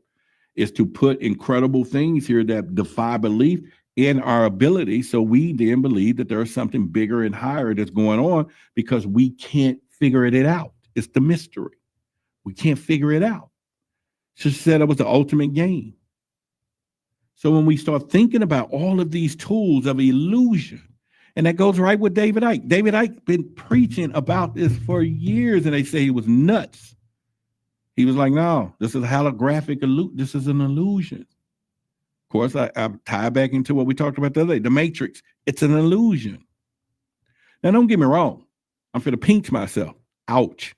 is to put incredible things here that defy belief in our ability. So we then believe that there is something bigger and higher that's going on because we can't figure it out. It's the mystery. We can't figure it out. She said it was the ultimate game. So when we start thinking about all of these tools of illusion, and that goes right with David Icke. David Icke been preaching about this for years, and they say he was nuts. He was like, no, this is holographic illusion. This is an illusion. Of course, I tie back into what we talked about the other day, the Matrix. It's an illusion. Now, don't get me wrong. I'm finna pinch myself. Ouch.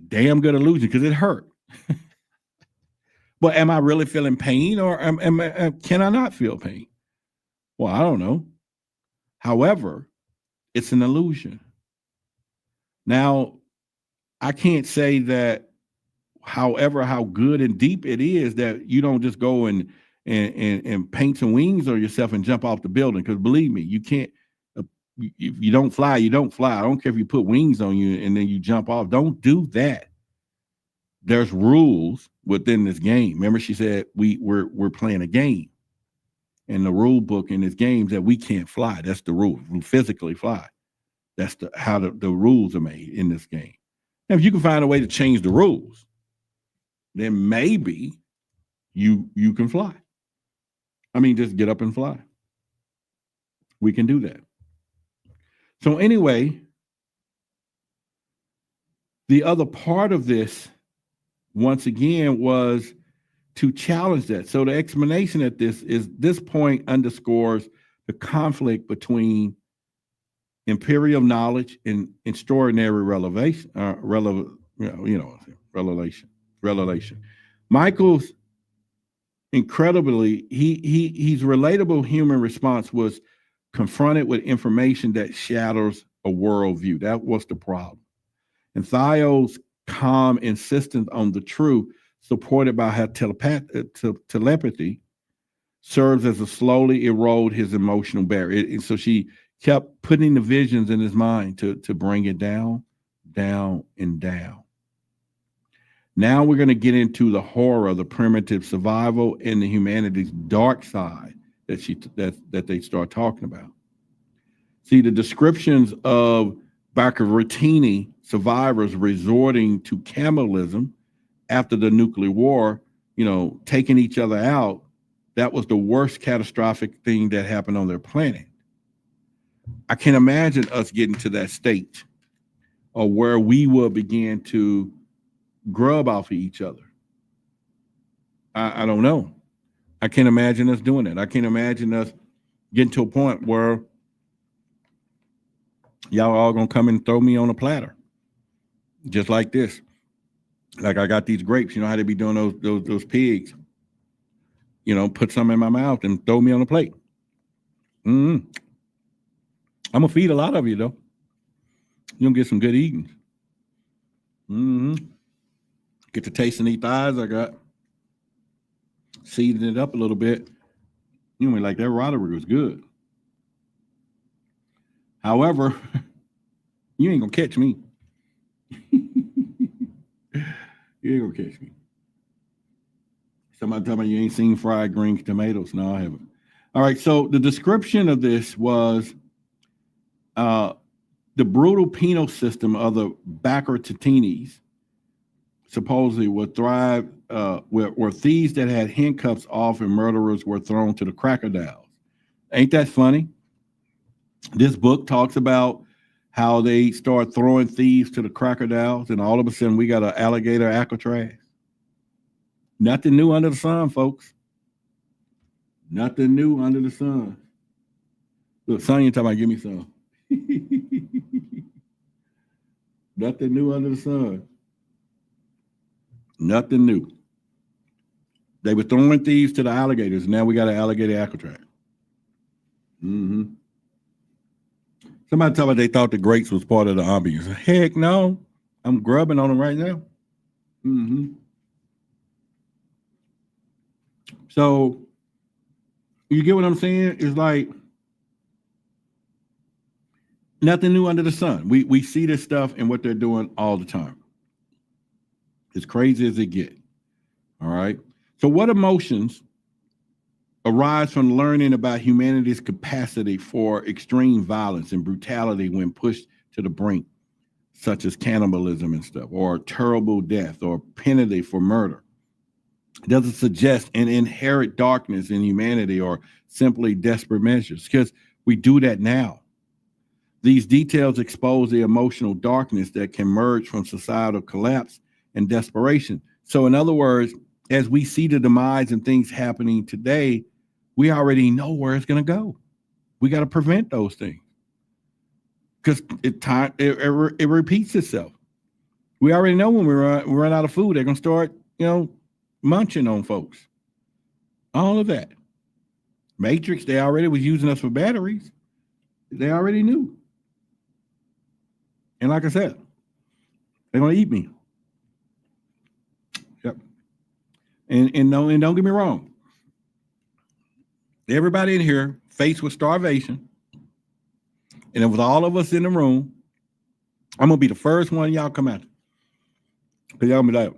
Damn good illusion, because it hurt. But am I really feeling pain, or can I not feel pain? Well, I don't know. However, it's an illusion. Now, I can't say that, however, how good and deep it is, that you don't just go and paint some wings on yourself and jump off the building. Because believe me, you can't. If you don't fly, you don't fly. I don't care if you put wings on you and then you jump off. Don't do that. There's rules within this game. Remember, she said we're playing a game, and the rule book in this game is that we can't fly. That's the rule. We physically fly. That's how the rules are made in this game. Now, if you can find a way to change the rules, then maybe you can fly. I mean, just get up and fly. We can do that. So anyway, the other part of this once again was to challenge that. So the explanation at this point underscores the conflict between imperial knowledge and extraordinary revelation. Revelation. Michael's incredibly he's relatable human response was confronted with information that shatters a worldview. That was the problem. And Thao's calm insistence on the truth, supported by her telepathy, serves as a slowly erode his emotional barrier. And so she kept putting the visions in his mind to bring it down, down, and down. Now we're going to get into the horror, the primitive survival, and the humanity's dark side that they start talking about. See, the descriptions of Bakaratini survivors resorting to cannibalism after the nuclear war, taking each other out, that was the worst catastrophic thing that happened on their planet. I can't imagine us getting to that state or where we will begin to grub off of each other. I don't know. I can't imagine us doing it. I can't imagine us getting to a point where y'all all gonna come and throw me on a platter, just like this. Like I got these grapes. You know how they be doing those pigs? Put some in my mouth and throw me on a plate. I'm gonna feed a lot of you though. You're gonna get some good eating. Get to tasting these thighs I got. Season it up a little bit. You know, like that Roderick was good. However, you ain't gonna catch me. You ain't gonna catch me. Somebody tell me you ain't seen fried green tomatoes. No, I haven't. All right, so the description of this was the brutal penal system of the Bakaratines supposedly would thrive where thieves that had handcuffs off and murderers were thrown to the crocodiles. Ain't that funny? This book talks about how they start throwing thieves to the crocodiles, and all of a sudden we got an alligator Alcatraz. Nothing new under the sun, folks. Nothing new under the sun. Look, Sonya talking about give me some. Nothing new under the sun. Nothing new. They were throwing thieves to the alligators. Now we got an alligator Alcatraz. Somebody told me they thought the grapes was part of the ambience. Heck no. I'm grubbing on them right now. So you get what I'm saying? It's like nothing new under the sun. We see this stuff and what they're doing all the time. As crazy as it get. All right. So what emotions arise from learning about humanity's capacity for extreme violence and brutality when pushed to the brink, such as cannibalism and stuff, or terrible death, or penalty for murder? Does it suggest an inherent darkness in humanity or simply desperate measures? Because we do that now. These details expose the emotional darkness that can emerge from societal collapse and desperation. So in other words, as we see the demise and things happening today, we already know where it's going to go. We got to prevent those things because it repeats itself. We already know when we run out of food, they're going to start, munching on folks. All of that. Matrix, they already was using us for batteries. They already knew. And like I said, they're going to eat me. Yep. And don't get me wrong. Everybody in here faced with starvation, and it was all of us in the room. I'm gonna be the first one y'all come out. Cause y'all be like,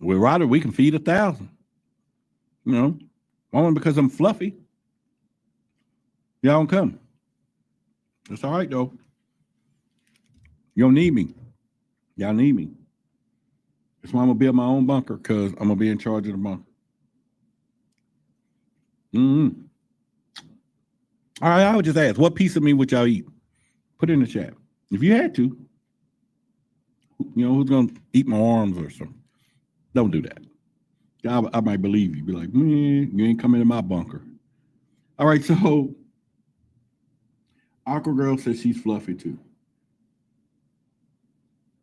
with Ryder, we can feed 1,000. Only because I'm fluffy. Y'all don't come. It's all right though. You don't need me. Y'all need me. That's why I'm gonna build my own bunker, because I'm gonna be in charge of the bunker. All right, I would just ask, what piece of me would y'all eat? Put it in the chat. If you had to, who's gonna eat my arms or something? Don't do that. I might believe you. Be like, man, you ain't coming in my bunker. All right, so Aqua Girl says she's fluffy too.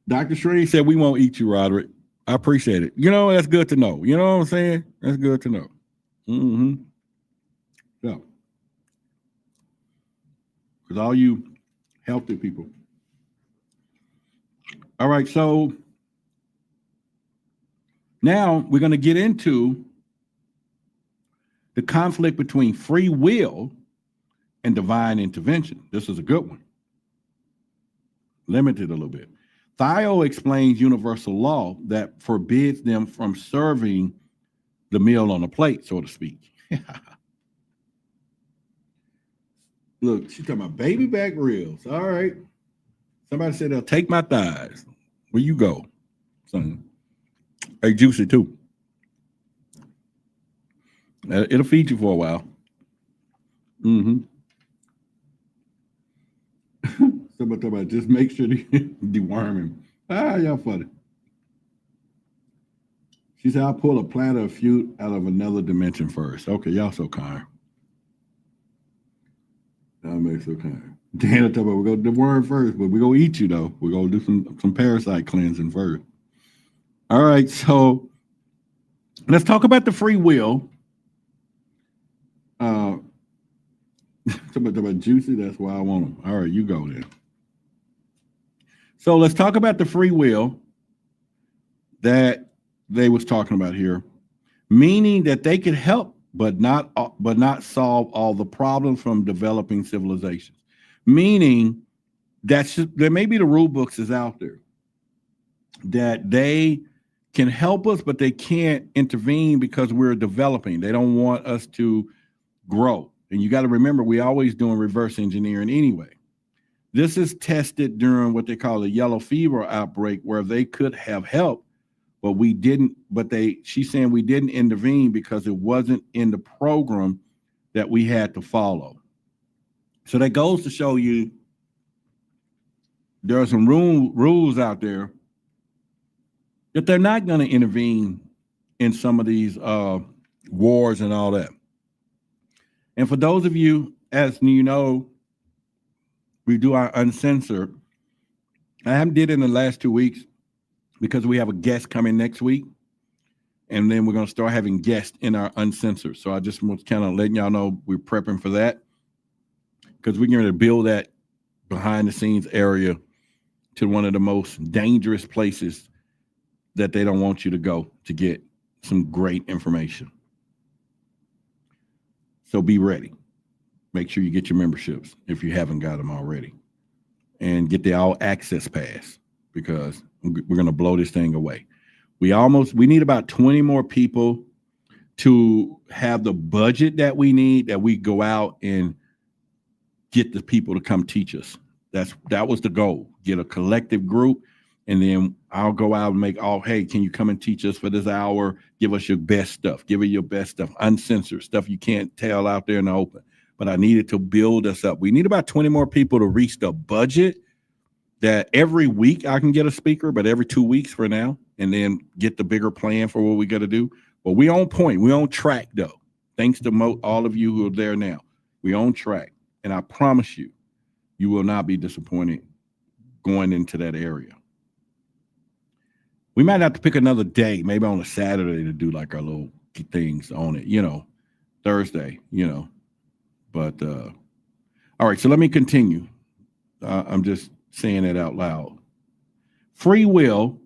Dr. Strange said we won't eat you, Roderick. I appreciate it. You know, that's good to know. You know what I'm saying? That's good to know. Mm-hmm. So, because all you healthy people. All right, so now we're going to get into the conflict between free will and divine intervention. This is a good one. Limited a little bit. Thao explains universal law that forbids them from serving the meal on a plate, so to speak. Look, she's talking about baby back ribs. All right. Somebody said they'll take my thighs. Where you go, son? Hey, juicy too. It'll feed you for a while. Mm-hmm. Somebody talking about just make sure to deworm him. Ah, y'all funny. She said, I'll pull a platter of fruit out of another dimension first. Okay, y'all so kind. That makes so kind. Dana talking about we're going to deworm first, but we're going to eat you, though. We're going to do some parasite cleansing first. All right, so let's talk about the free will. Talking about juicy, that's why I want them. All right, you go then. So let's talk about the free will that they was talking about here, meaning that they could help, but not solve all the problems from developing civilizations. Meaning that there may be the rule books is out there that they can help us, but they can't intervene because we're developing. They don't want us to grow. And you got to remember, we're always doing reverse engineering anyway. This is tested during what they call the yellow fever outbreak, where they could have helped, but we didn't. But she's saying we didn't intervene because it wasn't in the program that we had to follow. So that goes to show you there are some rules out there that they're not going to intervene in some of these wars and all that. And for those of you, as you know, we do our uncensored. I haven't did it in the last 2 weeks because we have a guest coming next week. And then we're going to start having guests in our uncensored. So I just was kind of letting y'all know we're prepping for that, because we're going to build that behind the scenes area to one of the most dangerous places that they don't want you to go to get some great information. So be ready. Make sure you get your memberships if you haven't got them already, and get the all access pass, because we're going to blow this thing away. We need about 20 more people to have the budget that we need, that we go out and get the people to come teach us. That was the goal. Get a collective group, and then I'll go out and hey, can you come and teach us for this hour? Give us your best stuff. Give it your best stuff. Uncensored stuff you can't tell out there in the open. But I needed to build us up. We need about 20 more people to reach the budget that every week I can get a speaker, but every 2 weeks for now, and then get the bigger plan for what we got to do. But we on point. We on track, though. Thanks to all of you who are there now. We on track. And I promise you, you will not be disappointed going into that area. We might have to pick another day, maybe on a Saturday, to do like our little things on it, Thursday, But all right, so let me continue. I'm just saying it out loud. Free will,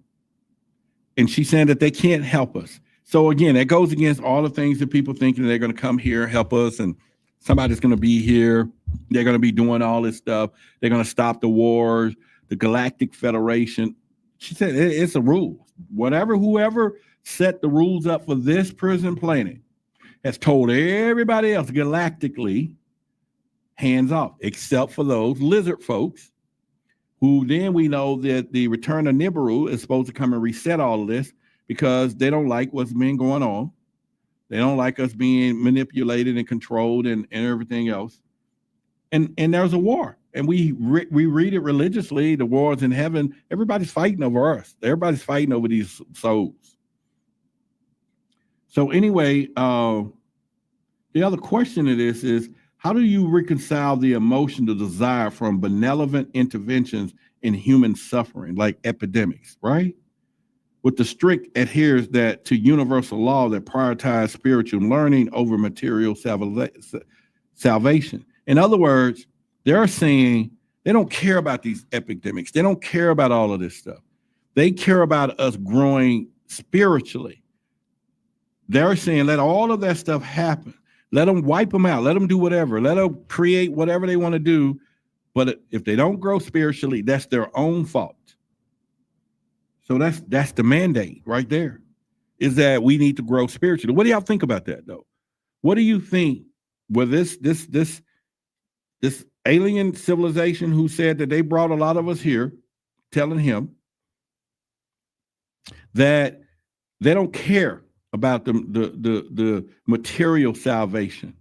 and she's saying that they can't help us. So again, that goes against all the things that people thinking they're going to come here, help us, and somebody's going to be here. They're going to be doing all this stuff. They're going to stop the wars, the Galactic Federation. She said it's a rule. Whoever set the rules up for this prison planet has told everybody else galactically, hands off, except for those lizard folks, who then we know that the return of Nibiru is supposed to come and reset all of this, because they don't like what's been going on. They don't like us being manipulated and controlled and everything else. And there's a war. And we read it religiously, the wars in heaven. Everybody's fighting over us. Everybody's fighting over these souls. So anyway, the other question to this is, how do you reconcile the emotion, the desire from benevolent interventions in human suffering, like epidemics, right? With the strict adherence that to universal law that prioritize spiritual learning over material salvation. In other words, they're saying they don't care about these epidemics. They don't care about all of this stuff. They care about us growing spiritually. They're saying let all of that stuff happen. Let them wipe them out. Let them do whatever. Let them create whatever they want to do. But if they don't grow spiritually, that's their own fault. So that's the mandate right there, is that we need to grow spiritually. What do y'all think about that, though? What do you think? Well, this alien civilization who said that they brought a lot of us here, telling him that they don't care about the material salvation,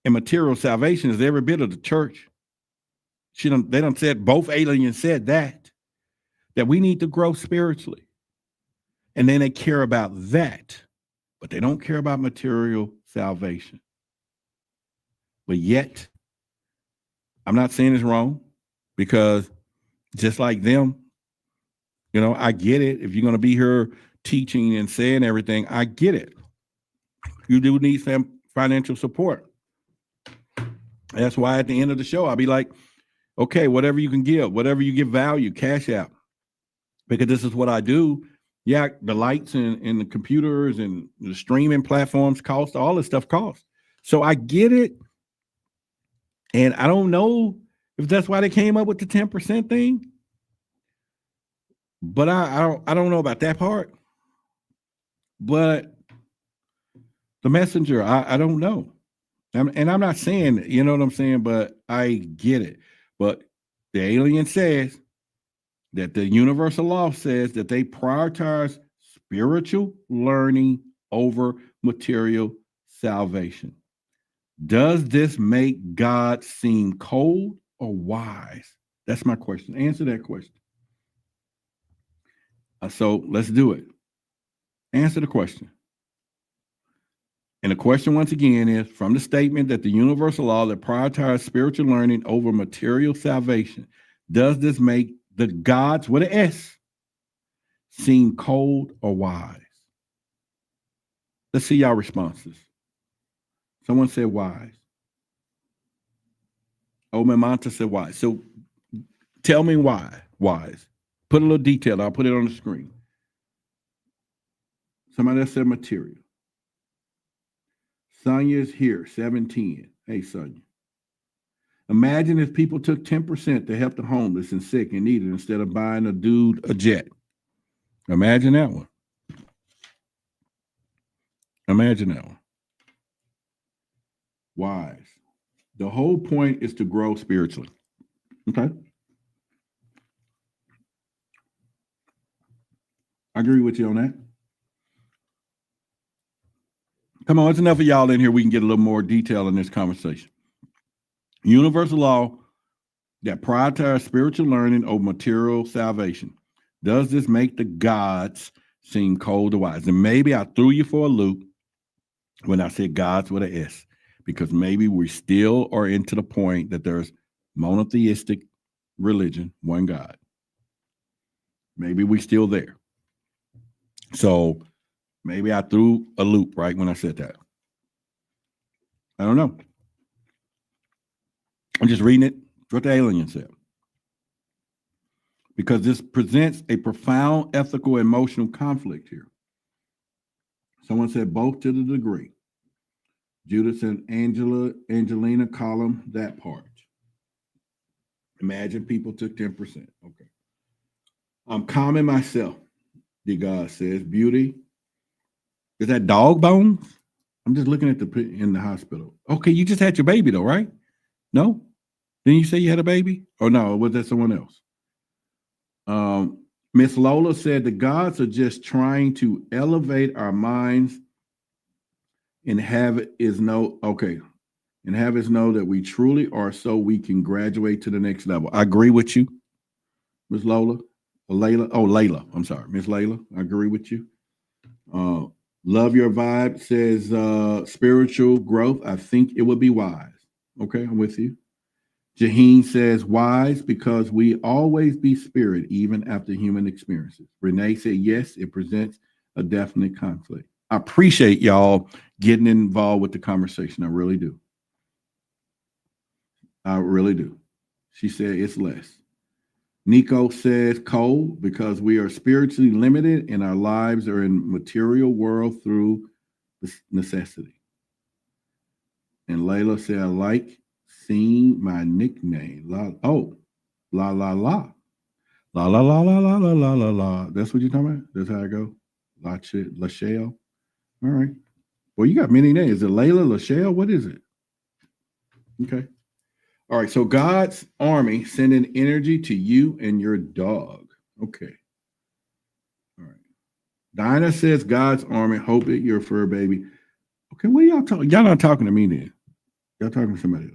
and material salvation is every bit of the church. They done said, both aliens said that we need to grow spiritually, and then they care about that, but they don't care about material salvation. But yet, I'm not saying it's wrong, because just like them, I get it. If you're going to be here teaching and saying everything, I get it. You do need some financial support. That's why at the end of the show, I'll be like, okay, whatever you can give, whatever you give value, cash out. Because this is what I do. Yeah, the lights and the computers and the streaming platforms cost, all this stuff costs. So I get it. And I don't know if that's why they came up with the 10% thing. But I don't know about that part. But the messenger, I don't know. And I'm not saying, you know what I'm saying, but I get it. But the alien says that the universal law says that they prioritize spiritual learning over material salvation. Does this make God seem cold or wise? That's my question. Answer that question. So let's do it. Answer the question. And the question, once again, is from the statement that the universal law that prioritizes spiritual learning over material salvation, does this make the gods with an S seem cold or wise? Let's see y'all responses. Someone said wise. Omemanta said wise. So tell me why wise. Put a little detail. I'll put it on the screen. Somebody else said material. Sonia's here, 710. Hey, Sonia. Imagine if people took 10% to help the homeless and sick and needed instead of buying a dude a jet. Imagine that one. Imagine that one. Wise. The whole point is to grow spiritually. Okay. I agree with you on that. Come on, it's enough of y'all in here. We can get a little more detail in this conversation. Universal law that prioritizes spiritual learning over material salvation. Does this make the gods seem cold or wise? And maybe I threw you for a loop when I said gods with an S, because maybe we still are into the point that there's monotheistic religion, one God. Maybe we still there. So maybe I threw a loop right when I said that. I don't know. I'm just reading it, what the alien said. Because this presents a profound ethical, emotional conflict here. Someone said both to the degree. Judith and Angelina column, that part. Imagine people took 10%. Okay. I'm calming myself, the God says. Beauty. Is that dog bones? I'm just looking at in the hospital. Okay, you just had your baby though, right? No? Didn't you say you had a baby? Or no, was that someone else? Miss Lola said the gods are just trying to elevate our minds and have it know that we truly are, so we can graduate to the next level. I agree with you, Miss Lola. Layla. Oh, Layla. I'm sorry, Miss Layla. I agree with you. Love Your Vibe says spiritual growth. I think it would be wise. Okay, I'm with you. Jaheen says wise because we always be spirit even after human experiences. Renee said yes, it presents a definite conflict. I appreciate y'all getting involved with the conversation. I really do. I really do. She said it's less. Nico says cold because we are spiritually limited and our lives are in material world through necessity. And Layla said, I like seeing my nickname. La la la la. La la la la la la la la la. That's what you're talking about? That's how I go? Lachelle. All right. Well, you got many names. Is it Layla, Lachelle? What is it? Okay. All right. So God's army sending energy to you and your dog. Okay. All right. Dinah says God's army, hope it, your fur baby. Okay, what are y'all talking? Y'all not talking to me then. Y'all talking to somebody else.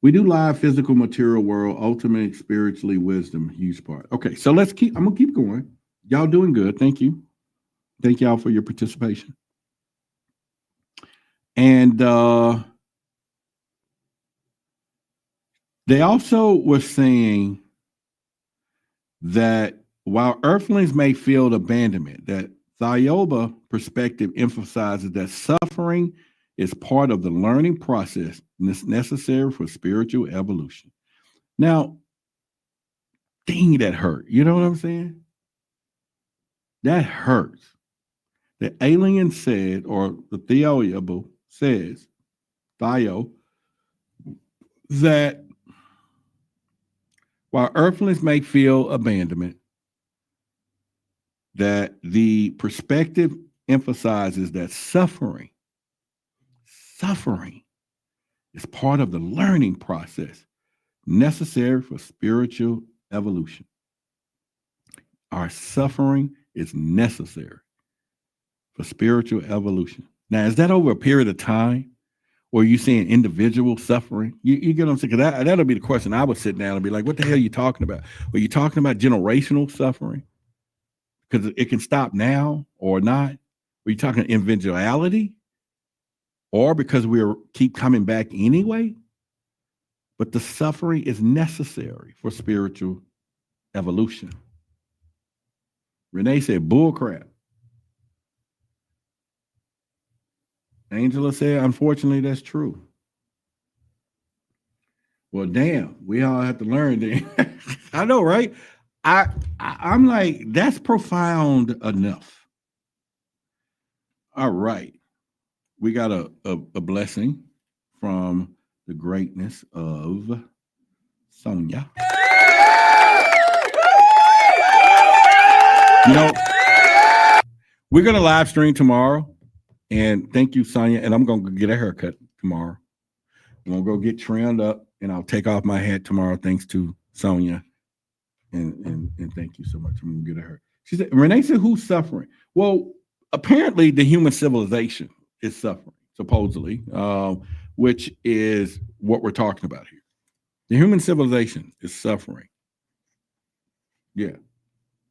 We do live physical material world, ultimate spiritually wisdom, huge part. Okay, so I'm gonna keep going. Y'all doing good. Thank you. Thank y'all for your participation. And they also were saying that while earthlings may feel abandonment, that Thiaoouba perspective emphasizes that suffering is part of the learning process necessary for spiritual evolution. Now, dang, that hurt. You know what I'm saying? That hurts. The alien said, or the Thiaoouba says, Thao, that while earthlings may feel abandonment, that the perspective emphasizes that suffering is part of the learning process necessary for spiritual evolution. Our suffering is necessary for spiritual evolution. Now, is that over a period of time? Or are you saying individual suffering? You get what I'm saying? Because that'll be the question I would sit down and be like, what the hell are you talking about? Are you talking about generational suffering? Because it can stop now or not. Are you talking individuality? Or because we keep coming back anyway? But the suffering is necessary for spiritual evolution. Renee said, bull crap. Angela said, unfortunately, that's true. Well, damn, we all have to learn then. I know, right? I'm like, that's profound enough. All right. We got a blessing from the greatness of Sonia. You know, we're going to live stream tomorrow. And thank you, Sonia. And I'm going to get a haircut tomorrow. I'm going to go get trimmed up and I'll take off my hat tomorrow. Thanks to Sonia. And thank you so much. I'm going to get a haircut. She said, Renee said, who's suffering? Well, apparently the human civilization is suffering, supposedly, which is what we're talking about here. The human civilization is suffering. Yeah.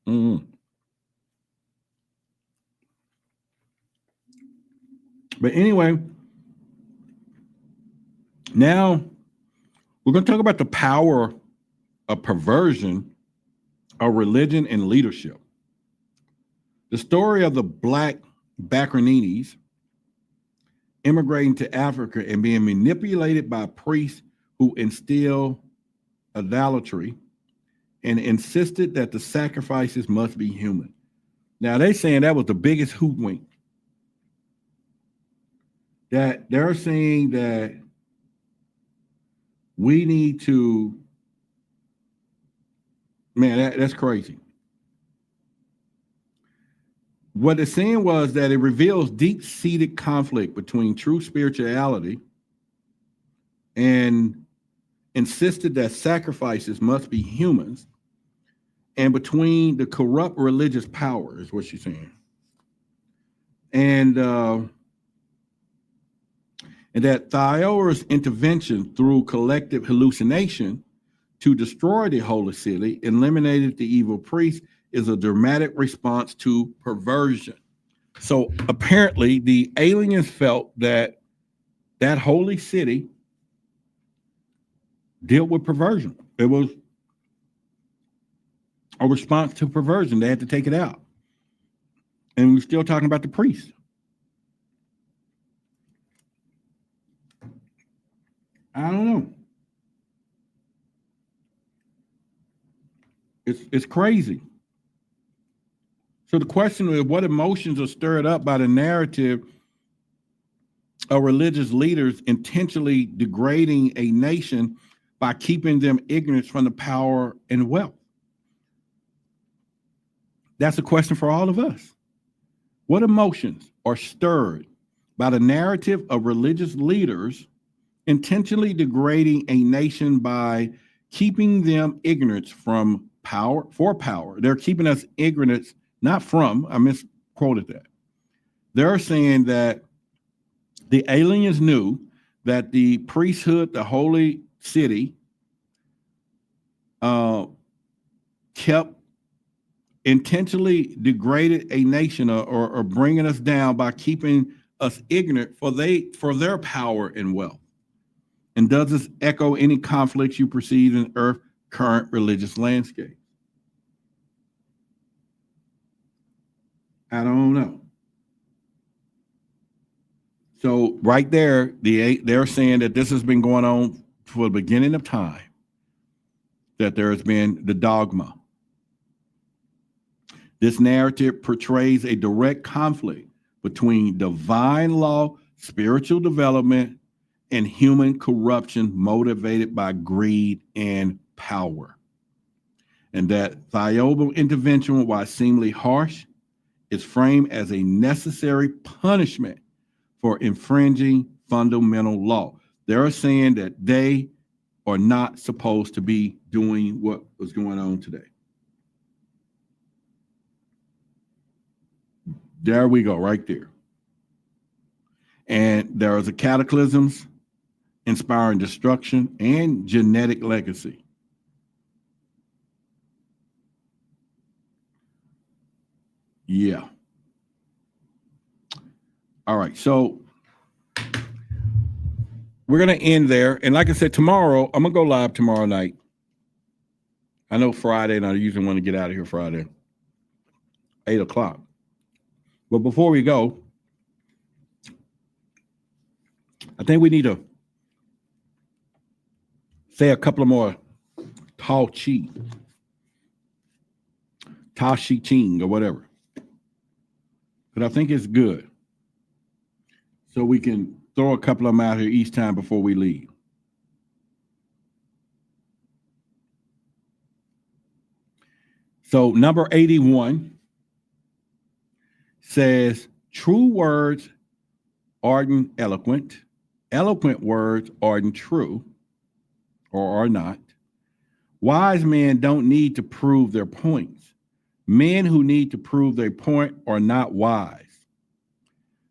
Mm-hmm. But anyway, now we're going to talk about the power of perversion of religion and leadership. The story of the Black Bacraninis immigrating to Africa and being manipulated by priests who instill idolatry and insisted that the sacrifices must be human. Now, they're saying that was the biggest hoodwink. That they're saying that we need to, man, that's crazy. What it's saying was that it reveals deep-seated conflict between true spirituality and insisted that sacrifices must be humans, and between the corrupt religious power, is what she's saying. And that Thao's intervention through collective hallucination to destroy the holy city, eliminated the evil priest, is a dramatic response to perversion. So apparently the aliens felt that that holy city dealt with perversion. It was a response to perversion. They had to take it out. And we're still talking about the priests. I don't know. It's crazy. So the question is, what emotions are stirred up by the narrative of religious leaders intentionally degrading a nation by keeping them ignorant from the power and wealth? That's a question for all of us. What emotions are stirred by the narrative of religious leaders intentionally degrading a nation by keeping them ignorant from power, for power? They're keeping us ignorant, not from, I misquoted that. They're saying that the aliens knew that the priesthood, the holy city, kept intentionally degraded a nation or bringing us down by keeping us ignorant for their power and wealth. And does this echo any conflicts you perceive in Earth's current religious landscape? I don't know. So right there, they're saying that this has been going on for the beginning of time, that there has been the dogma. This narrative portrays a direct conflict between divine law, spiritual development, and human corruption motivated by greed and power. And that Thiaoouba intervention, while seemingly harsh, is framed as a necessary punishment for infringing fundamental law. They're saying that they are not supposed to be doing what was going on today. There we go, right there. And there is a cataclysms inspiring destruction and genetic legacy. Yeah. All right, so we're going to end there. And like I said, tomorrow, I'm going to go live tomorrow night. I know Friday, and I usually want to get out of here Friday, 8 o'clock. But before we go, I think we need to say a couple of more Tao Chi, Ta Chi Ching, or whatever. But I think it's good. So we can throw a couple of them out here each time before we leave. So number 81 says, true words aren't eloquent. Eloquent words aren't true or are not. Wise men don't need to prove their points. Men who need to prove their point are not wise.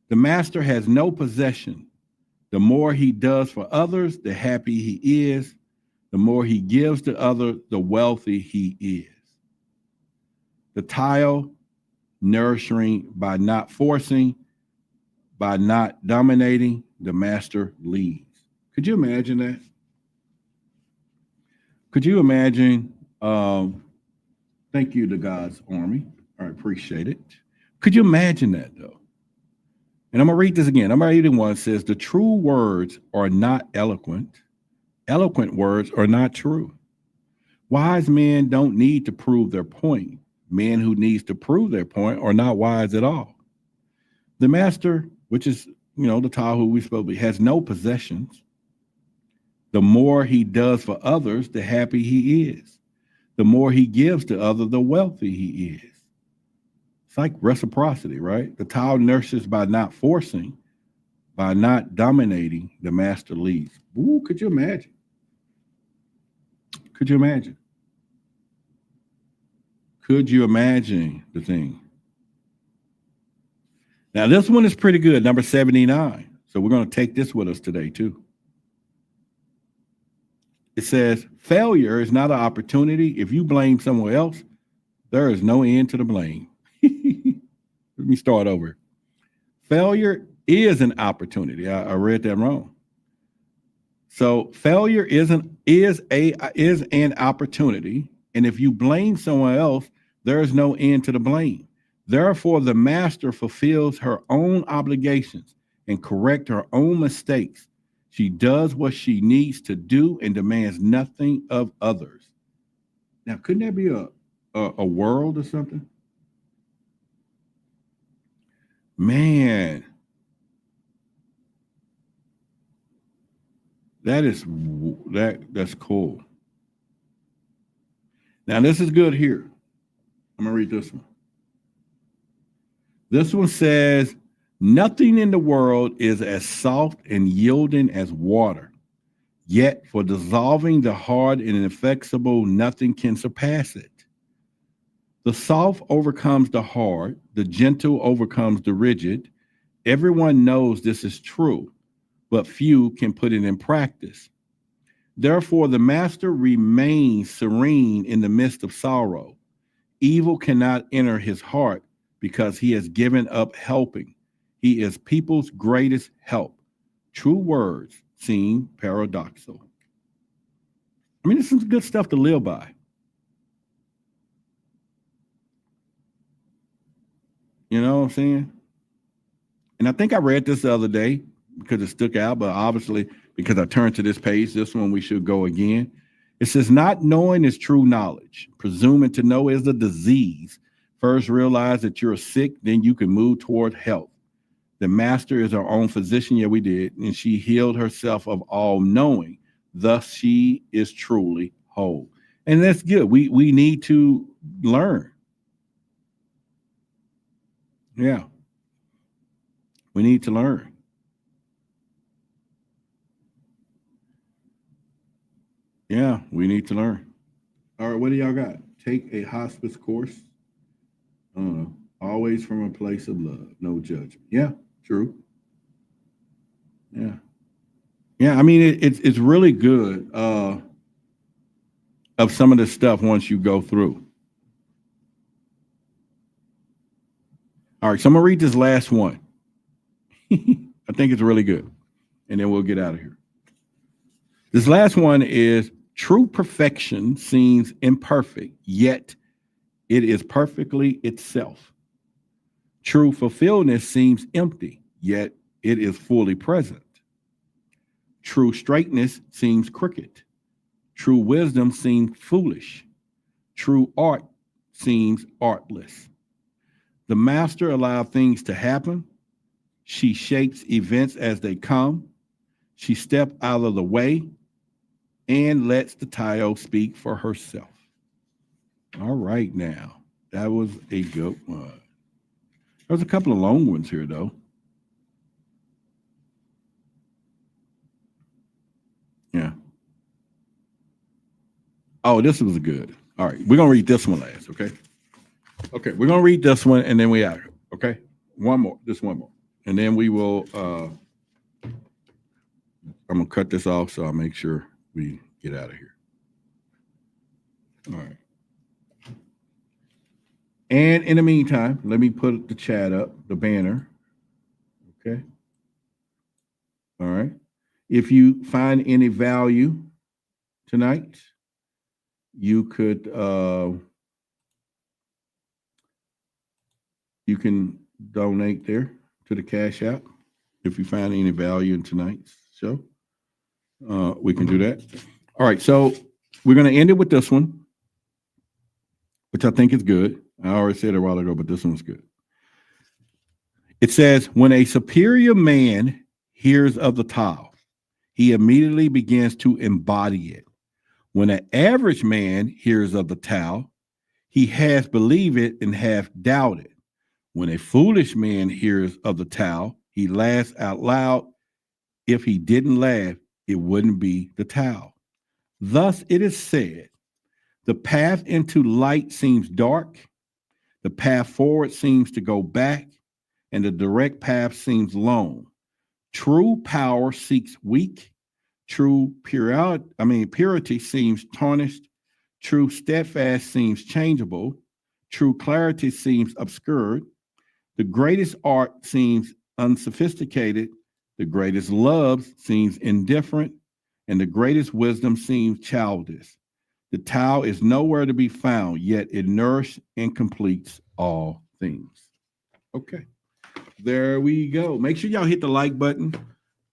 The master has no possession. The more he does for others, the happier he is. The more he gives to others, the wealthy he is. The Thao, nourishing by not forcing, by not dominating, the master leads. Could you imagine that? Could you imagine? Thank you to God's army. I appreciate it. Could you imagine that though? And I'm going to read this again. Number 81 says, the true words are not eloquent. Eloquent words are not true. Wise men don't need to prove their point. Men who needs to prove their point are not wise at all. The master, which is, the Thao who we spoke to, has no possessions. The more he does for others, the happy he is. The more he gives to others, the wealthy he is. It's like reciprocity, right? The Thao nurses by not forcing, by not dominating, the master leads. Ooh, could you imagine? Could you imagine? Could you imagine the thing? Now, this one is pretty good, number 79. So we're going to take this with us today, too. It says, failure is not an opportunity. If you blame someone else, there is no end to the blame. Let me start over. Failure is an opportunity. I read that wrong. So failure is an opportunity, and if you blame someone else, there is no end to the blame. Therefore, the master fulfills her own obligations and corrects her own mistakes. She does what she needs to do and demands nothing of others. Now, couldn't that be a world or something? Man, that's cool. Now, this is good here. I'm gonna read this one. This one says, nothing in the world is as soft and yielding as water. Yet for dissolving the hard and inflexible, nothing can surpass it. The soft overcomes the hard, the gentle overcomes the rigid. Everyone knows this is true, but few can put it in practice. Therefore, the master remains serene in the midst of sorrow. Evil cannot enter his heart because he has given up helping. He is people's greatest help. True words seem paradoxical. I mean, this is good stuff to live by. You know what I'm saying? And I think I read this the other day because it stuck out, but obviously because I turned to this page, this one we should go again. It says, not knowing is true knowledge. Presuming to know is a disease. First realize that you're sick, then you can move toward health. The master is our own physician. Yeah, we did. And she healed herself of all knowing. Thus, she is truly whole. And that's good. We need to learn. Yeah. We need to learn. Yeah, we need to learn. All right, what do y'all got? Take a hospice course. Always from a place of love, no judgment. Yeah, true. Yeah. Yeah, I mean, it's really good of some of the stuff once you go through. All right, so I'm going to read this last one. I think it's really good. And then we'll get out of here. This last one is, true perfection seems imperfect, yet it is perfectly itself. True fulfillment seems empty, yet it is fully present. True straightness seems crooked. True wisdom seems foolish. True art seems artless. The master allows things to happen. She shapes events as they come. She steps out of the way and lets the Thao speak for herself. All right, now. That was a good one. There's a couple of long ones here, though. Yeah. Oh, this was good. All right, we're going to read this one last, okay? Okay, we're going to read this one, and then we out, okay? One more, just one more. And then we will, I'm going to cut this off so I'll make sure we get out of here. All right. And in the meantime, let me put the chat up, the banner. Okay. All right. If you find any value tonight, you could, you can donate there to the Cash App. If you find any value in tonight's show, we can do that. All right. So we're going to end it with this one, which I think is good. I already said it a while ago, but this one's good. It says, when a superior man hears of the Thao, he immediately begins to embody it. When an average man hears of the Thao, he has believed it and half doubted. When a foolish man hears of the Thao, he laughs out loud. If he didn't laugh, it wouldn't be the Thao. Thus it is said, the path into light seems dark, the path forward seems to go back, and the direct path seems long. True power seeks weak. True purity seems tarnished. True steadfast seems changeable. True clarity seems obscured. The greatest art seems unsophisticated, the greatest love seems indifferent, and the greatest wisdom seems childish. The Tao is nowhere to be found, yet it nourishes and completes all things. Okay, there we go. Make sure y'all hit the like button.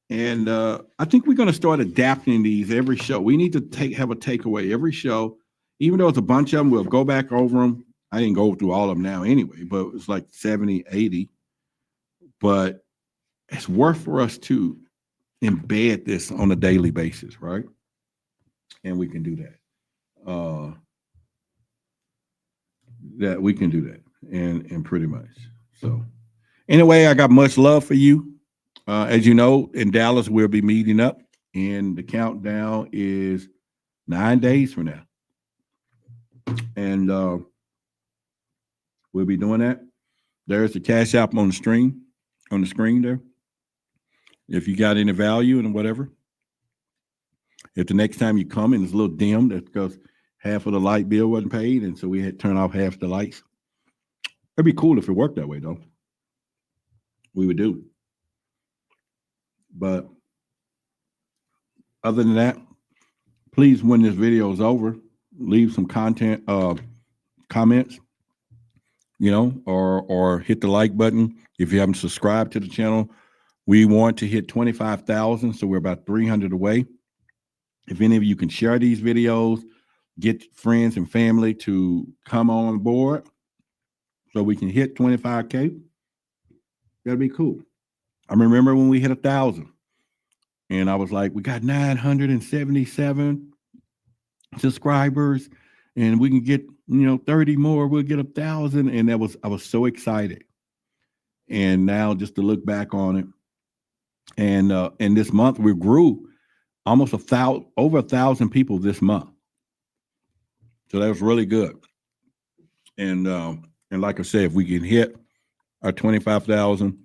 And I think we're going to start adapting these every show. We need to have a takeaway every show. Even though it's a bunch of them, we'll go back over them. I didn't go through all of them now anyway, but it's like 70, 80. But it's worth for us to embed this on a daily basis, right? And we can do that. That we can do that, and pretty much. So anyway, I got much love for you. As you know, in Dallas, we'll be meeting up, and the countdown is 9 days from now. And we'll be doing that. There's the Cash App on the screen there. If you got any value and whatever. If the next time you come and it's a little dim, that's because half of the light bill wasn't paid, and so we had to turn off half the lights. It'd be cool if it worked that way, though. We would do. But other than that, please, when this video is over, leave some comments, or hit the like button if you haven't subscribed to the channel. We want to hit 25,000, so we're about 300 away. If any of you can share these videos, get friends and family to come on board so we can hit 25K, that'd be cool. I remember when we hit 1,000, and I was like, we got 977 subscribers, and we can get 30 more, we'll get 1,000. And I was so excited. And now just to look back on it, and this month we grew almost over 1,000 people this month. So that was really good. And like I said, if we can hit our 25,000,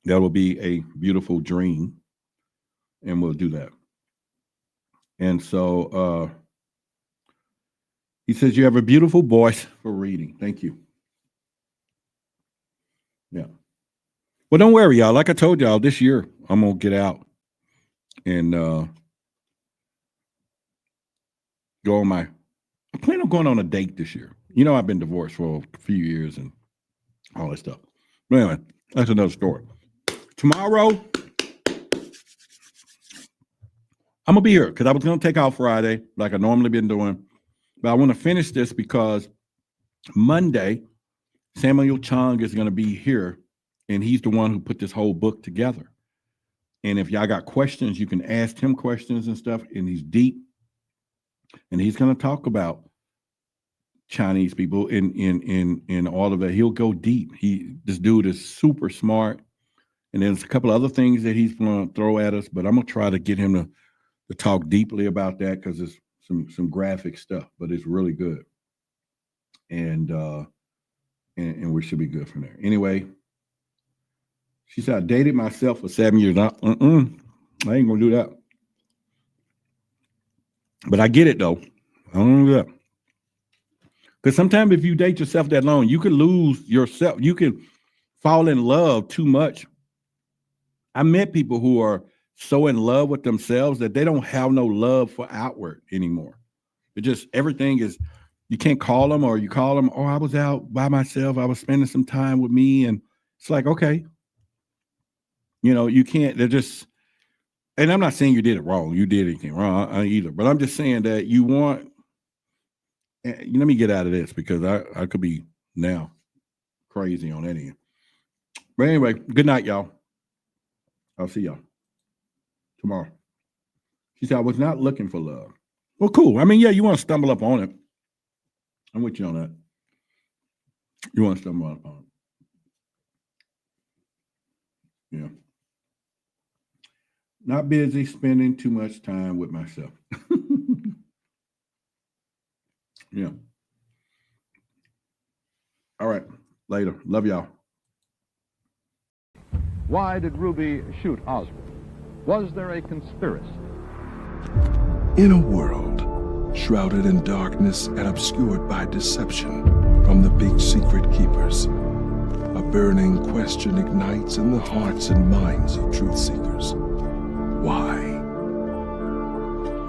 that will be a beautiful dream, and we'll do that. And so he says, you have a beautiful voice for reading. Thank you. Yeah. Well, don't worry, y'all. Like I told y'all, this year I'm going to get out and go on I plan on going on a date this year. I've been divorced for a few years and all that stuff. But anyway, that's another story. Tomorrow, I'm going to be here because I was going to take out Friday like I normally been doing. But I want to finish this because Monday, Samuel Chung is going to be here, and he's the one who put this whole book together. And if y'all got questions, you can ask him questions and stuff, and he's deep. And he's going to talk about Chinese people in all of that. He'll go deep. This dude is super smart. And there's a couple of other things that he's going to throw at us, but I'm going to try to get him to talk deeply about that because it's some graphic stuff, but it's really good. And we should be good from there. Anyway, she said, I dated myself for 7 years. I ain't going to do that. But I get it, though. I don't do that. Because sometimes if you date yourself that long, you can lose yourself. You can fall in love too much. I met people who are so in love with themselves that they don't have no love for outward anymore. It just, everything is, you can't call them, or you call them, oh, I was out by myself. I was spending some time with me. And it's like, okay. You can't, they're just, and I'm not saying you did it wrong. You did anything wrong either. But I'm just saying that you want, let me get out of this because I could be now crazy on that end. But anyway, good night, y'all. I'll see y'all tomorrow. She said, I was not looking for love. Well, cool. I mean, yeah, you want to stumble up on it. I'm with you on that. You want to stumble up on it. Yeah. Not busy, spending too much time with myself. Yeah. All right. Later. Love y'all. Why did Ruby shoot Oswald? Was there a conspiracy? In a world shrouded in darkness and obscured by deception from the big secret keepers, a burning question ignites in the hearts and minds of truth seekers. Why?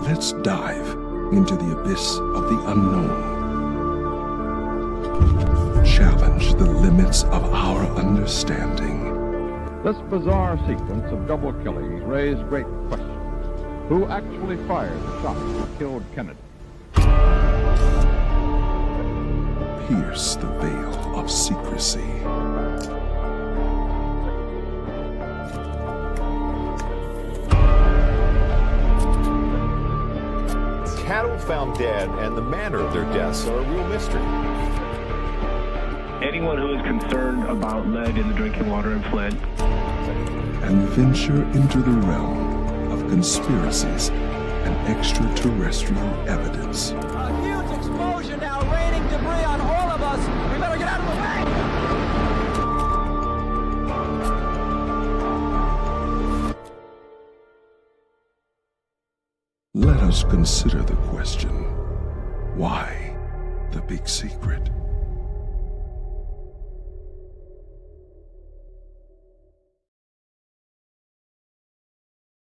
Let's dive into the abyss of the unknown. Challenge the limits of our understanding. This bizarre sequence of double killings raised great questions. Who actually fired the shot that killed Kennedy? Pierce the veil of secrecy. Cattle found dead and the manner of their deaths are a real mystery. Anyone who is concerned about lead in the drinking water in Flint. And venture into the realm of conspiracies and extraterrestrial evidence. A huge explosion now, raining debris on all of us. We better get out of the way. Let us consider the question, why the big secret?